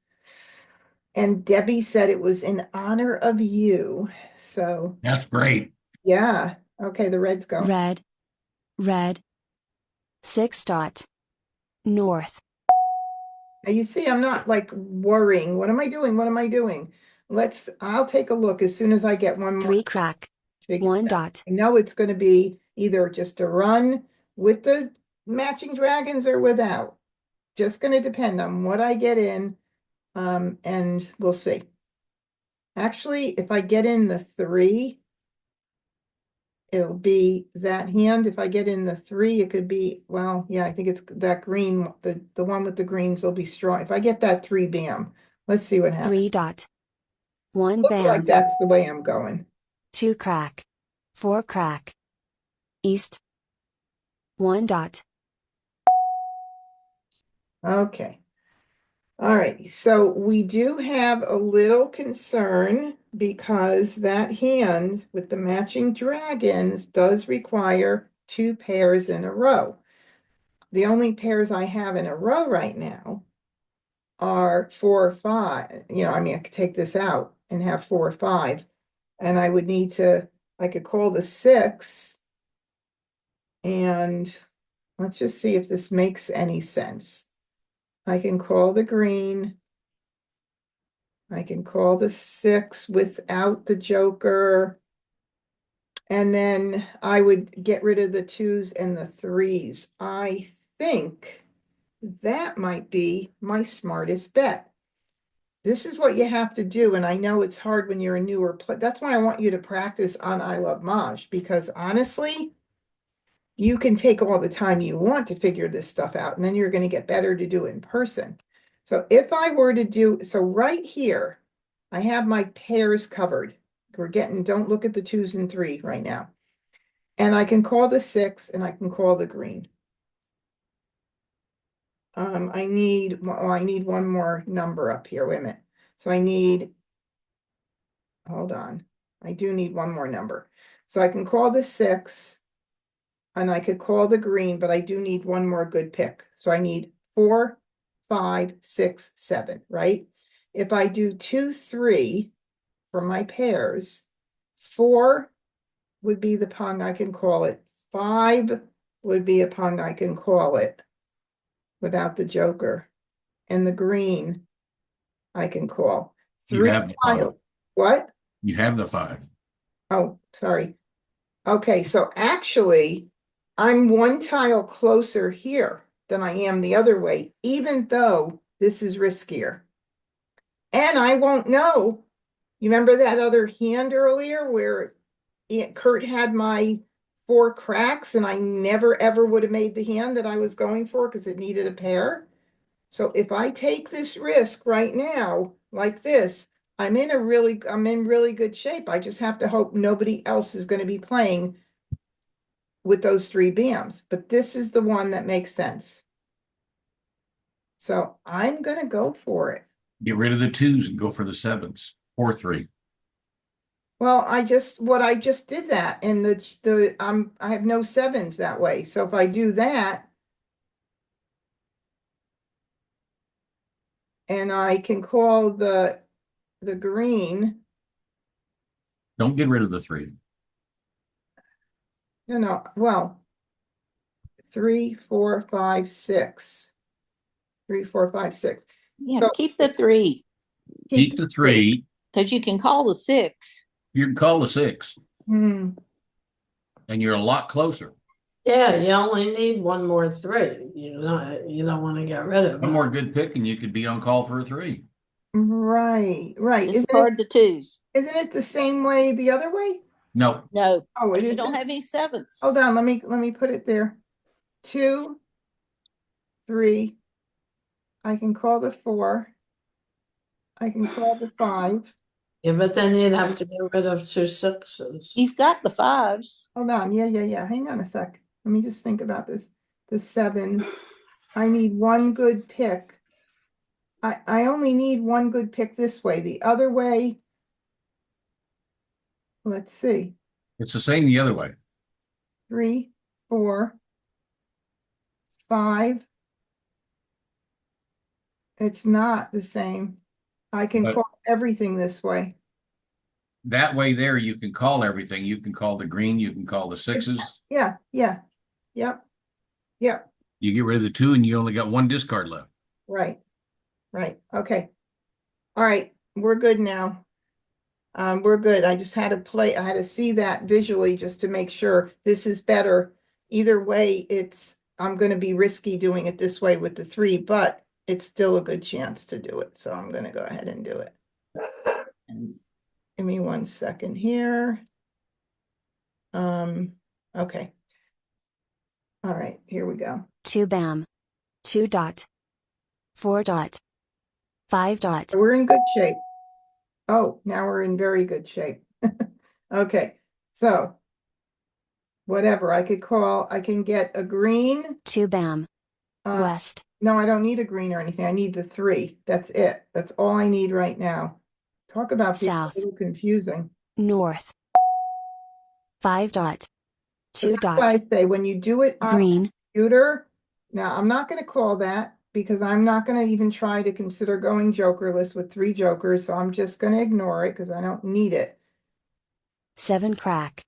And Debbie said it was in honor of you. So That's great. yeah. Okay, the reds go. Red. Red. 6 dot. North. Now you see, I'm not like worrying. What am I doing? What am I doing? I'll take a look as soon as I get one more. 3 crack. figured 1 out. dot. I know it's going to be either just a run with the matching dragons or without. Just going to depend on what I get in, and we'll see. Actually, if I get in the 3, it'll be that hand. If I get in the 3, it could be, well, yeah, I think it's that green, the one with the greens will be strong. If I get that 3 bam, let's see what happens. 3 dot. 1 Looks like bam. that's the way I'm going. 2 crack. 4 crack. East. 1 dot. Okay. All right, so we do have a little concern because that hand with the matching dragons does require 2 pairs in a row. The only pairs I have in a row right now are 4 or 5. I mean, I could take this out and have 4 or 5, and I would need to, I could call the 6, and let's just see if this makes any sense. I can call the green. I can call the 6 without the joker. And then I would get rid of the 2s and the 3s. I think that might be my smartest bet. This is what you have to do. And I know it's hard when you're a newer player. That's why I want you to practice on I Love Maj, because honestly, you can take all the time you want to figure this stuff out, and then you're going to get better to do it in person. So if I were to do, so right here, I have my pairs covered. Don't look at the 2s and 3 right now. And I can call the 6 and I can call the green. I need one more number up here. Wait a minute. So hold on. I do need one more number. So I can call the 6 and I could call the green, but I do need one more good pick. So I need 4, 5, 6, 7, right? If I do 2, 3 for my pairs, 4 would be the pung I can call it. 5 would be a pung I can call it without the joker. And the green I can call. You 3 have the 5. tile. What? You have the 5. Oh, sorry. Okay, so actually, I'm 1 tile closer here than I am the other way, even though this is riskier. And I won't know. You remember that other hand earlier where Kurt had my 4 cracks and I never ever would have made the hand that I was going for because it needed a pair? So if I take this risk right now, like this, I'm in really good shape. I just have to hope nobody else is going to be playing with those 3 bams. But this is the one that makes sense. So I'm going to go for it. Get rid of the 2s and go for the 7s or 3. Well, I just did that, and I have no 7s that way. So if I do that, and I can call the green. Don't get rid of the 3. No, well, 3, 4, 5, 6. 3, 4, 5, 6. Yeah, So keep the 3 Keep the 3. because you can call the 6. You can call the 6, Hmm. and you're a lot closer. Yeah, you only need one more 3. You don't want to get rid of One it. more good pick, and you could be on call for a 3. Right. Discard the 2s. Isn't it the same way the other way? No, No, Oh, it you is. don't have any 7s. Hold on, let me put it there. 2, 3. I can call the 4. I can call the 5. Yeah, but then you'd have to get rid of 2 6s. You've got the 5s. Hold on. Yeah. Hang on a sec. Let me just think about this. The 7s. I need one good pick. I only need one good pick this way. The other way, let's see. it's the same the other way. 3, 4, 5. It's not the same. I can But- call everything this way. That way there, you can call everything. You can call the green. You can call the 6s. Yeah. Yep. You get rid of the 2, and you only got 1 discard left. Right. Okay. All right. We're good now. We're good. I just had to I had to see that visually just to make sure this is better. Either way, I'm going to be risky doing it this way with the 3, but it's still a good chance to do it. So I'm going to go ahead and do it. And Give me 1 second here. Okay. All right, here we go. 2 bam. 2 dot. 4 dot. 5 dot. We're in good shape. Oh, now we're in very good shape. Okay, so whatever I can get a green. 2 bam. Uh, West. no, I don't need a green or anything. I need the 3. That's it. That's all I need right now. Talk about being a South. little confusing. North. 5 dot. So 2 that's why dot. I say when you do it on Green. computer, now I'm not going to call that because I'm not going to even try to consider going jokerless with 3 jokers. So I'm just going to ignore it because I don't need it. 7 crack.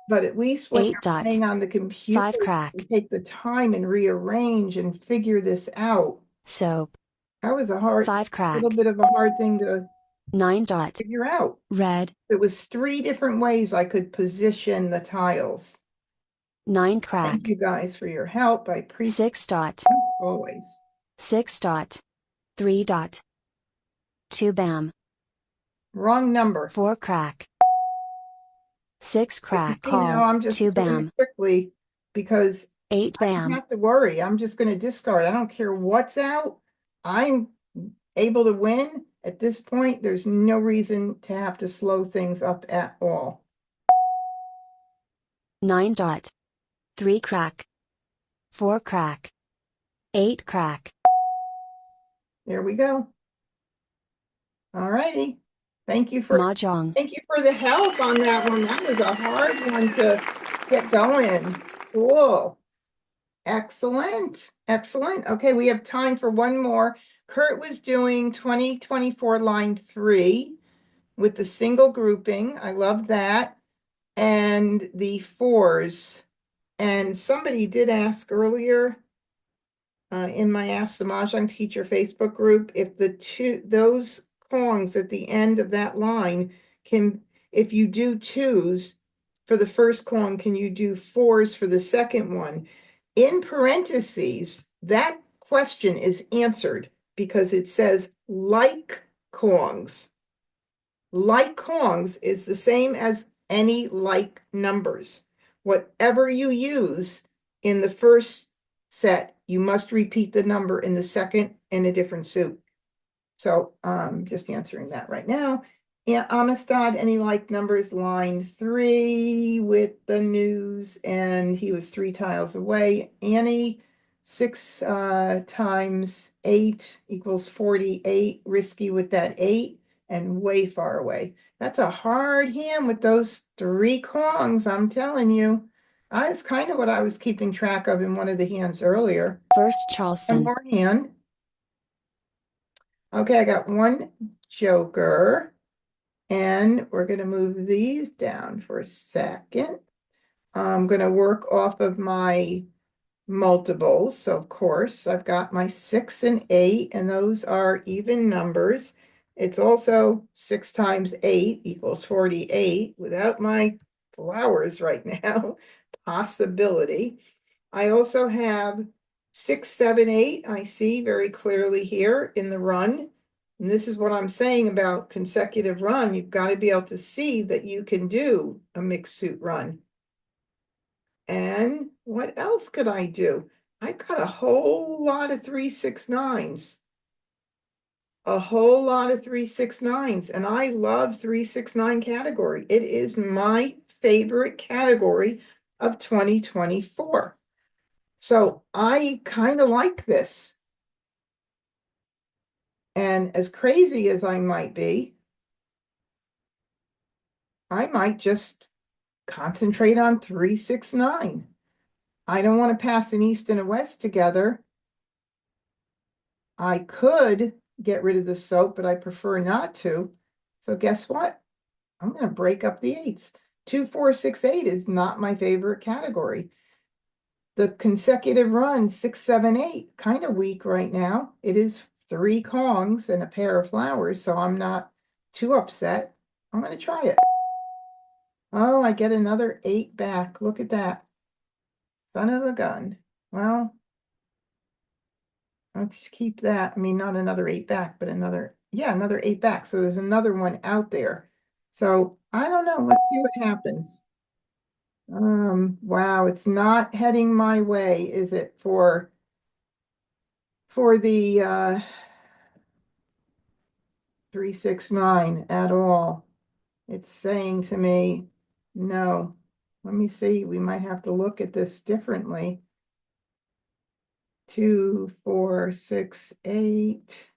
But at least when 8 you're dot. playing on the computer, 5 crack. you take the time and rearrange and figure this out. Soap. That was a 5 crack. little bit of a hard thing to 9 dot. figure out. Red. It was 3 different ways I could position the tiles. 9 crack. Thank you guys for your help. I appreciate 6 dot. it always. 6 dot. 3 dot. 2 bam. Wrong number. 4 crack. 6 crack. See, now Call. I'm just 2 doing bam. it quickly because 8 I don't bam. have to worry. I'm just going to discard. I don't care what's out. I'm able to win. At this point, there's no reason to have to slow things up at all. 9 dot. 3 crack. 4 crack. 8 crack. There we go. All righty. Thank you for Mahjong. the help on that one. That was a hard one to get going. Cool. Excellent. Excellent. Okay, we have time for one more. Kurt was doing 2024 line 3 with the single grouping. I love that. And the 4s. And somebody did ask earlier in my Ask the Mah Jongg Teacher Facebook group if those kongs at the end of that line if you do 2s for the first kong, can you do 4s for the second one? In parentheses, that question is answered because it says like kongs. Like kongs is the same as any like numbers. Whatever you use in the first set, you must repeat the number in the second in a different suit. So just answering that right now. Yeah, Amistad, any like numbers? Line 3 with the news, and he was 3 tiles away. Annie, 6 times 8 equals 48. Risky with that 8 and way far away. That's a hard hand with those 3 kongs, I'm telling you. That's kind of what I was keeping track of in one of the hands earlier. First One Charleston. more hand. Okay, I got 1 joker. And we're going to move these down for a second. I'm going to work off of my multiples. So, of course, I've got my 6 and 8, and those are even numbers. It's also 6 times 8 equals 48 without my flowers right now. Possibility. I also have 6, 7, 8. I see very clearly here in the run. And this is what I'm saying about consecutive run. You've got to be able to see that you can do a mixed suit run. And what else could I do? I've got a whole lot of 3, 6, 9s. A whole lot of 3, 6, 9s. And I love 3, 6, 9 category. It is my favorite category of 2024. So I kind of like this. And as crazy as I might be, I might just concentrate on 3, 6, 9. I don't want to pass an east and a west together. I could get rid of the soap, but I prefer not to. So guess what? I'm going to break up the 8s. 2, 4, 6, 8 is not my favorite category. The consecutive run, 6, 7, 8, kind of weak right now. It is 3 kongs and a pair of flowers, so I'm not too upset. I'm going to try it. Oh, I get another 8 back. Look at that. Son of a gun. Well, let's keep that. I mean, not another 8 back, but another 8 back. So there's another one out there. So I don't know. Let's see what happens. Wow, it's not heading my way, is it, for the 369 at all? It's saying to me, no. Let me see. We might have to look at this differently. 2, 4, 6, 8.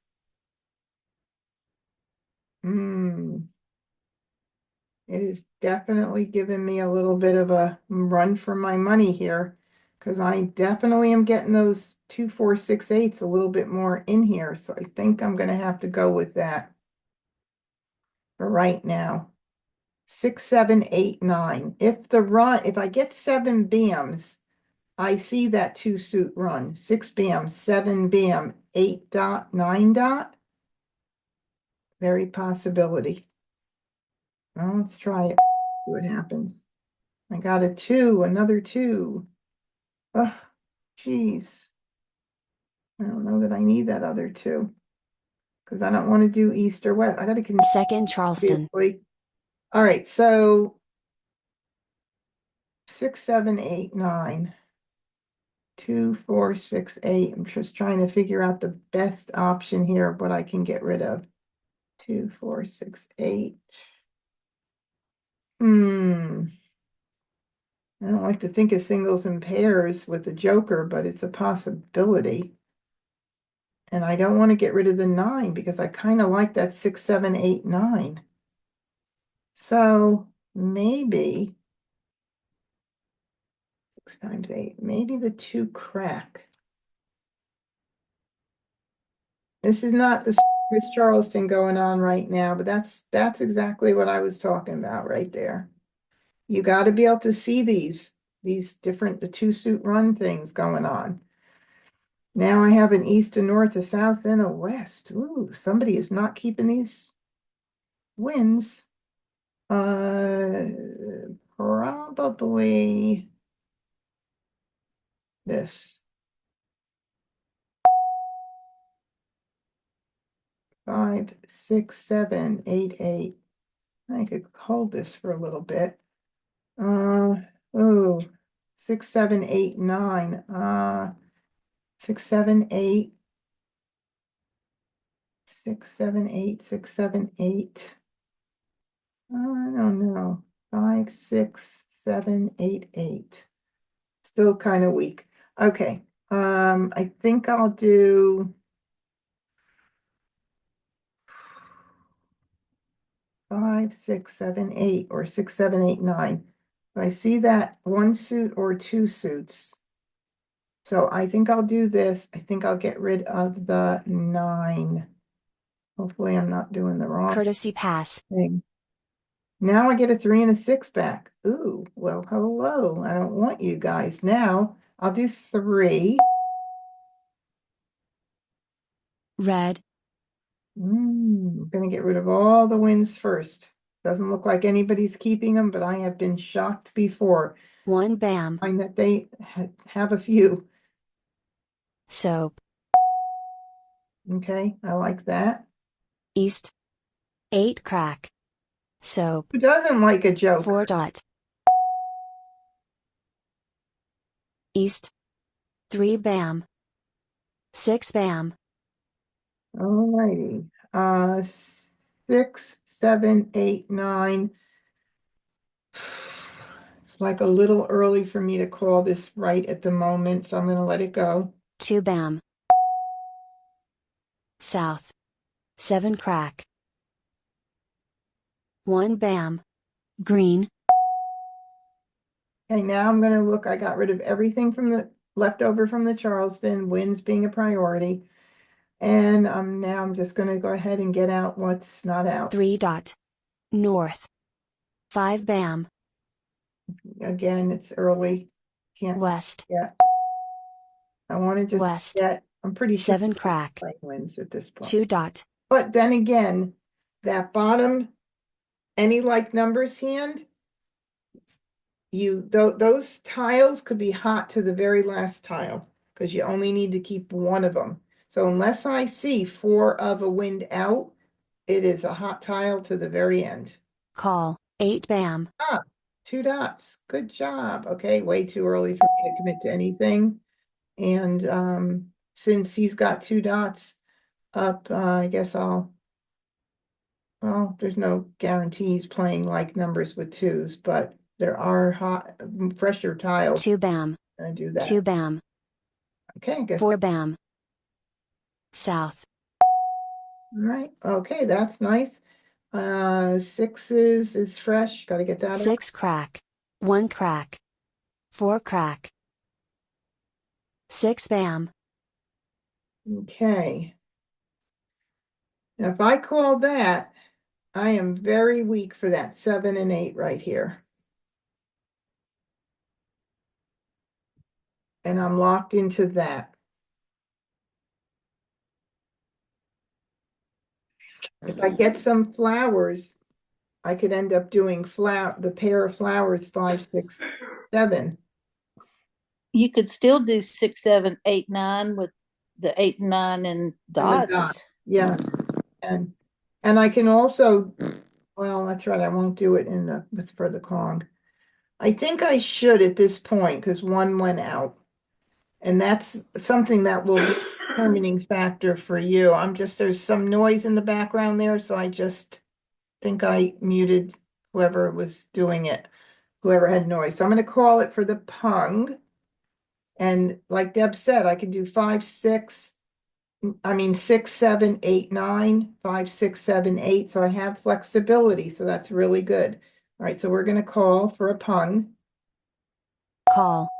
It is definitely giving me a little bit of a run for my money here, because I definitely am getting those 2, 4, 6, 8s a little bit more in here. So I think I'm going to have to go with that for right now. 6, 7, 8, 9. If I get 7 BAMs, I see that 2 suit run. 6 BAM, 7 BAM, 8 dot, 9 dot. Very possibility. Well, let's try it. See what happens. I got a 2, another 2. Oh, geez. I don't know that I need that other 2, because I don't want to do east or west. I got to Second Charleston. All right, so 6, 7, 8, 9. 2, 4, 6, 8. I'm just trying to figure out the best option here of what I can get rid of. 2, 4, 6, 8. I don't like to think of singles and pairs with the joker, but it's a possibility. And I don't want to get rid of the 9 because I kind of like that 6, 7, 8, 9. So maybe 6 times 8, maybe the 2 crack. This is not the Miss Charleston going on right now, but that's exactly what I was talking about right there. You got to be able to see these different, the 2 suit run things going on. Now I have an east, a north, a south, and a west. Ooh, somebody is not keeping these wins. Probably this. 5, 6, 7, 8, 8. I could hold this for a little bit. Oh, 6, 7, 8, 9. 6, 7, 8. 6, 7, 8, 6, 7, 8. I don't know. 5, 6, 7, 8, 8. Still kind of weak. Okay. I think I'll do 5, 6, 7, 8, or 6, 7, 8, 9. I see that 1 suit or 2 suits. So I think I'll do this. I think I'll get rid of the 9. Hopefully I'm not doing the wrong Courtesy pass. thing. Now I get a 3 and a 6 back. Ooh, well, hello. I don't want you guys. Now I'll do 3. Red. I'm gonna get rid of all the wins first. Doesn't look like anybody's keeping them, but I have been shocked before. 1 BAM. Find that they have a few. Soap. Okay, I like that. East. 8 crack. Soap. Who doesn't like a joke? 4 dot. East. 3 BAM. 6 BAM. All righty. 6, 7, 8, 9. It's like a little early for me to call this right at the moment, so I'm gonna let it go. 2 BAM. South. 7 crack. 1 BAM. Green. Okay, now I'm gonna look. I got rid of everything from the leftover from the Charleston, wins being a priority. And now I'm just gonna go ahead and get out what's not out. 3 dot. North. 5 BAM. Again, it's early. Can't West. yet. I want to just West. get, I'm pretty sure 7 crack. playing wins at this point. 2 dot. But then again, that bottom, any like numbers hand, those tiles could be hot to the very last tile because you only need to keep one of them. So unless I see 4 of a wind out, it is a hot tile to the very end. Call, 8 bam. Ah, 2 dots. Good job. Okay, way too early for me to commit to anything. And since he's got 2 dots up, I guess well, there's no guarantees playing like numbers with twos, but there are hot, fresher tiles. 2 bam. Gonna do that. 2 bam. Okay, I guess. 4 bam. South. All right. Okay, that's nice. Sixes is fresh. Got to get that out. 6 crack. 1 crack. 4 crack. 6 bam. Okay. Now, if I call that, I am very weak for that 7 and 8 right here. And I'm locked into that. If I get some flowers, I could end up doing the pair of flowers 5, 6, 7. You could still do 6, 7, 8, 9 with the 8 and 9 and dot. dots. Yeah. And I can also, well, that's right, I won't do it for the Kong. I think I should at this point because 1 went out. And that's something that will be a determining factor for you. There's some noise in the background there, so I just think I muted whoever was doing it, whoever had noise. So I'm going to call it for the Pung. And like Deb said, I can do 5, 6, 7, 8, 9, 5, 6, 7, 8. So I have flexibility. So that's really good. All right. So we're going to call for a Pung. Call.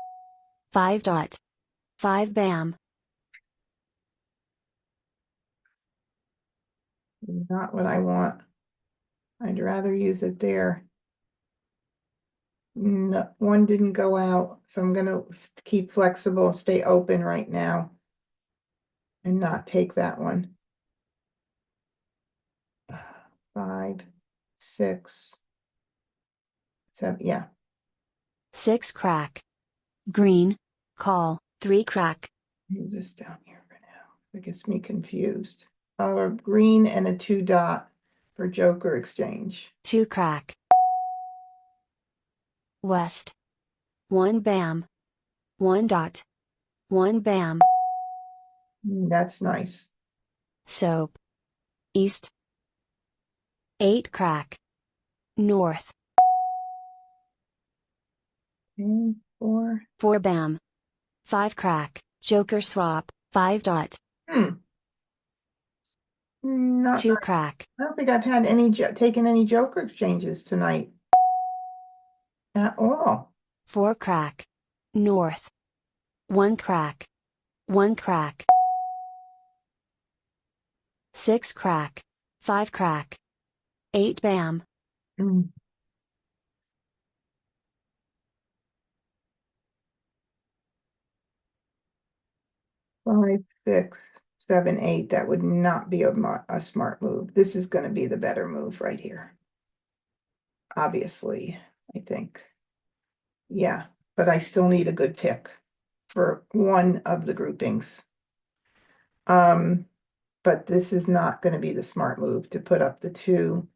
5 dot. 5 bam. Not what I want. I'd rather use it there. No, 1 didn't go out, so I'm gonna keep flexible, stay open right now. And not take that one. 5, 6, 7, yeah. 6 crack. Green. Call, 3 crack. Move this down here for now. That gets me confused. A green and a 2 dot for Joker exchange. 2 crack. West. 1 bam. 1 dot. 1 bam. That's nice. Soap. East. 8 crack. North. 4. 4 bam. 5 crack. Joker swap. 5 dot. Not 2 crack. I don't think I've had taken any Joker exchanges tonight at all. 4 crack. North. 1 crack. 1 crack. 6 crack. 5 crack. 8 bam. Mm. 5, 6, 7, 8. That would not be a smart move. This is going to be the better move right here. Obviously, I think. Yeah, but I still need a good pick for one of the groupings. But this is not going to be the smart move to put up the two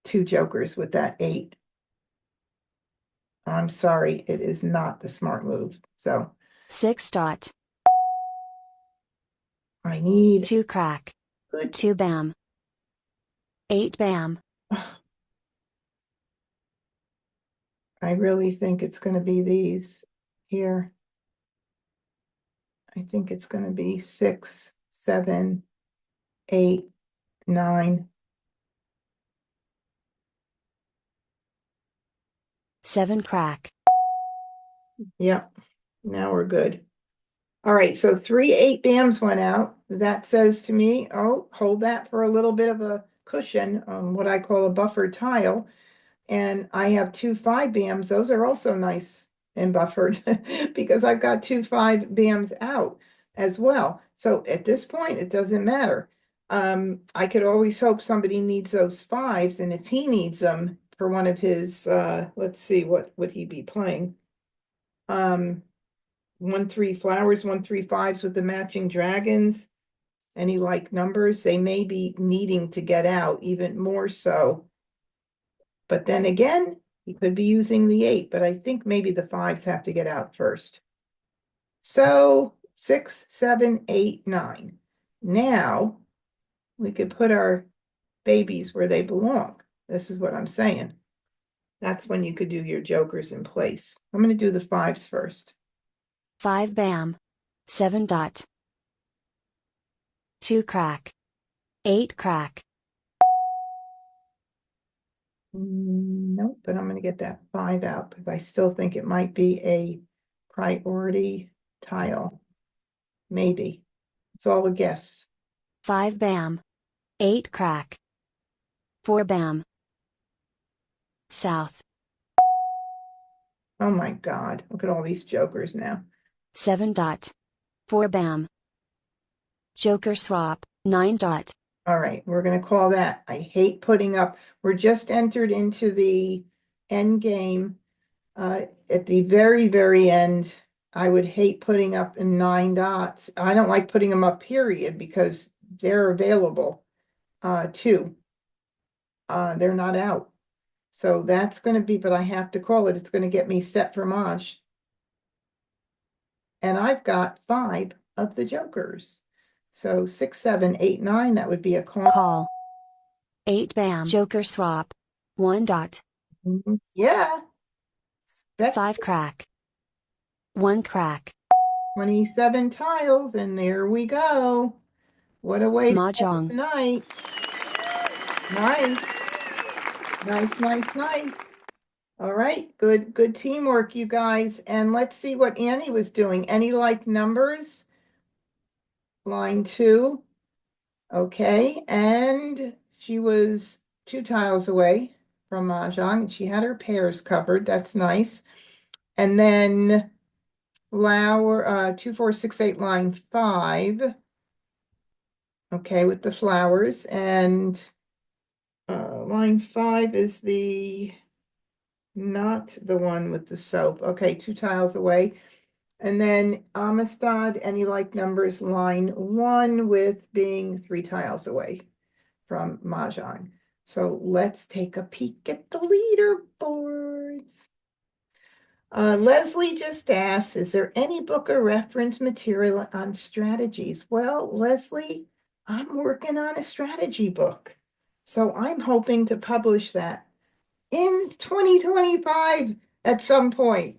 Jokers with that 8. I'm sorry, it is not the smart move. So 6 dot. I need 2 crack. good. 2 bam. 8 bam. I really think it's going to be these here. I think it's going to be 6, 7, 8, 9. 7 crack. Yep. Now we're good. All right. So 3 8 bams went out. That says to me, oh, hold that for a little bit of a cushion on what I call a buffer tile. And I have 2 5 bams. Those are also nice and buffered because I've got 2 5 bams out as well. So at this point, it doesn't matter. I could always hope somebody needs those 5s, and if he needs them for one of his, let's see, what would he be playing? 1 3 flowers, 1 3 5s with the matching dragons. Any like numbers, they may be needing to get out even more so But then again, he could be using the 8, but I think maybe the 5s have to get out first. So 6, 7, 8, 9. Now we could put our babies where they belong. This is what I'm saying. That's when you could do your jokers in place. I'm going to do the 5s first. 5 bam. 7 dot. 2 crack. 8 crack. Nope, but I'm going to get that 5 out because I still think it might be a priority tile. Maybe. It's all a guess. 5 bam. 8 crack. 4 bam. South. Oh my God. Look at all these jokers now. 7 dot. 4 bam. Joker swap. 9 dot. All right, we're going to call that. I hate putting up. We're just entered into the end game. At the very, very end, I would hate putting up in 9 dots. I don't like putting them up period because they're available too. They're not out. So that's going to be, but I have to call it. It's going to get me set for Maj. And I've got 5 of the jokers. So 6, 7, 8, 9, that would be a call. Call. 8 bam. Joker swap. 1 dot. Yeah. 5 crack. 1 crack. 27 tiles, and there we go. What a way to Mah end Jongg. tonight. Nice. Nice, nice, nice. All right, good teamwork, you guys. And let's see what Annie was doing. Any like numbers? Line 2. Okay, and she was 2 tiles away from Mah Jongg, and she had her pairs covered. That's nice. And then flower 2, 4, 6, 8, line 5. Okay, with the flowers, and line 5 is not the one with the soap. Okay, 2 tiles away. And then Amistad, any like numbers, line 1 with being 3 tiles away from Mah Jongg. So let's take a peek at the leaderboards. Leslie just asked, is there any book or reference material on strategies? Well, Leslie, I'm working on a strategy book. So I'm hoping to publish that in 2025 at some point.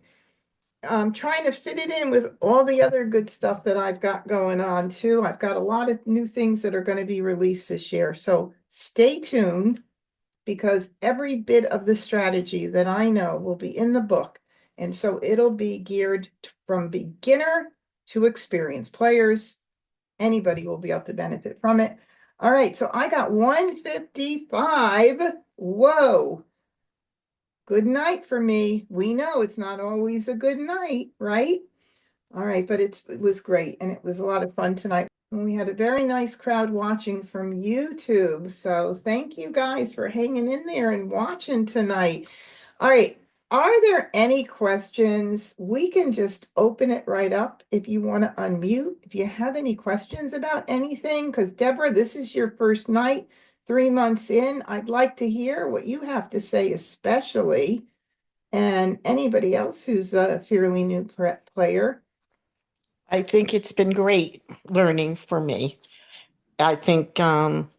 I'm trying to fit it in with all the other good stuff that I've got going on too. I've got a lot of new things that are going to be released this year. So stay tuned because every bit of the strategy that I know will be in the book. And so it'll be geared from beginner to experienced players. Anybody will be able to benefit from it. All right, so I got 155. Whoa. Good night for me. We know it's not always a good night, right? All right, but it was great and it was a lot of fun tonight. And we had a very nice crowd watching from YouTube. So thank you guys for hanging in there and watching tonight. All right, are there any questions? We can just open it right up if you want to unmute. If you have any questions about anything, because Deborah, this is your first night, 3 months in. I'd like to hear what you have to say, especially, and anybody else who's a fairly new player. I think it's been great learning for me. I think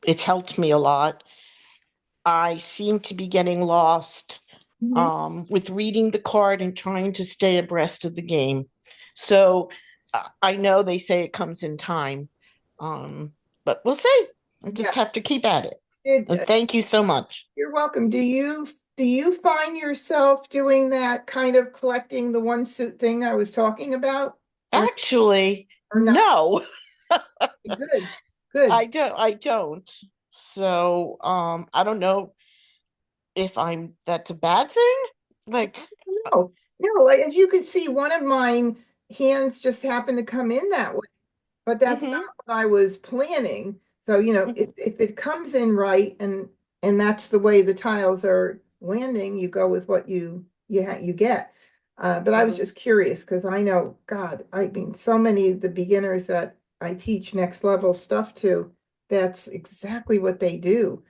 it's helped me a lot. I seem to be getting lost with reading the card and trying to stay abreast of the game. So I know they say it comes in time, but we'll see. I just have to keep at it. And thank you so much. You're welcome. Do you find yourself doing that kind of collecting the one suit thing I was talking about? Actually, no. Good. I don't. So I don't know if that's a bad thing. Like no, as you can see, one of mine hands just happened to come in that way, but that's not what I was planning. So, if it comes in right and that's the way the tiles are landing, you go with what you get. But I was just curious because I know, God, I mean, so many of the beginners that I teach next level stuff to, that's exactly what they do.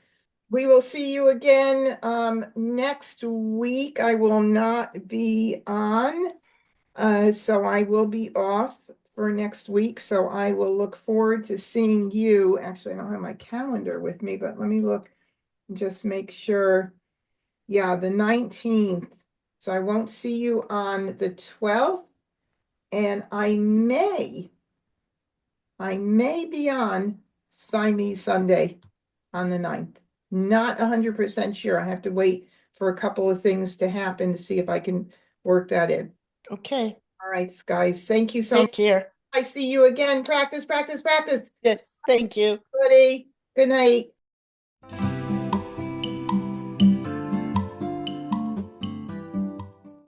We will see you again next week. I will not be on. So I will be off for next week. So I will look forward to seeing you. Actually, I don't have my calendar with me, but let me look and just make sure. Yeah, the 19th. So I won't see you on the 12th. And I may be on Siamese Sunday on the 9th. Not 100% sure. I have to wait for a couple of things to happen to see if I can work that in. Okay, All right, guys, thank you so much. take care. I see you again. Practice, practice, practice. Yes, thank you. Buddy, good night.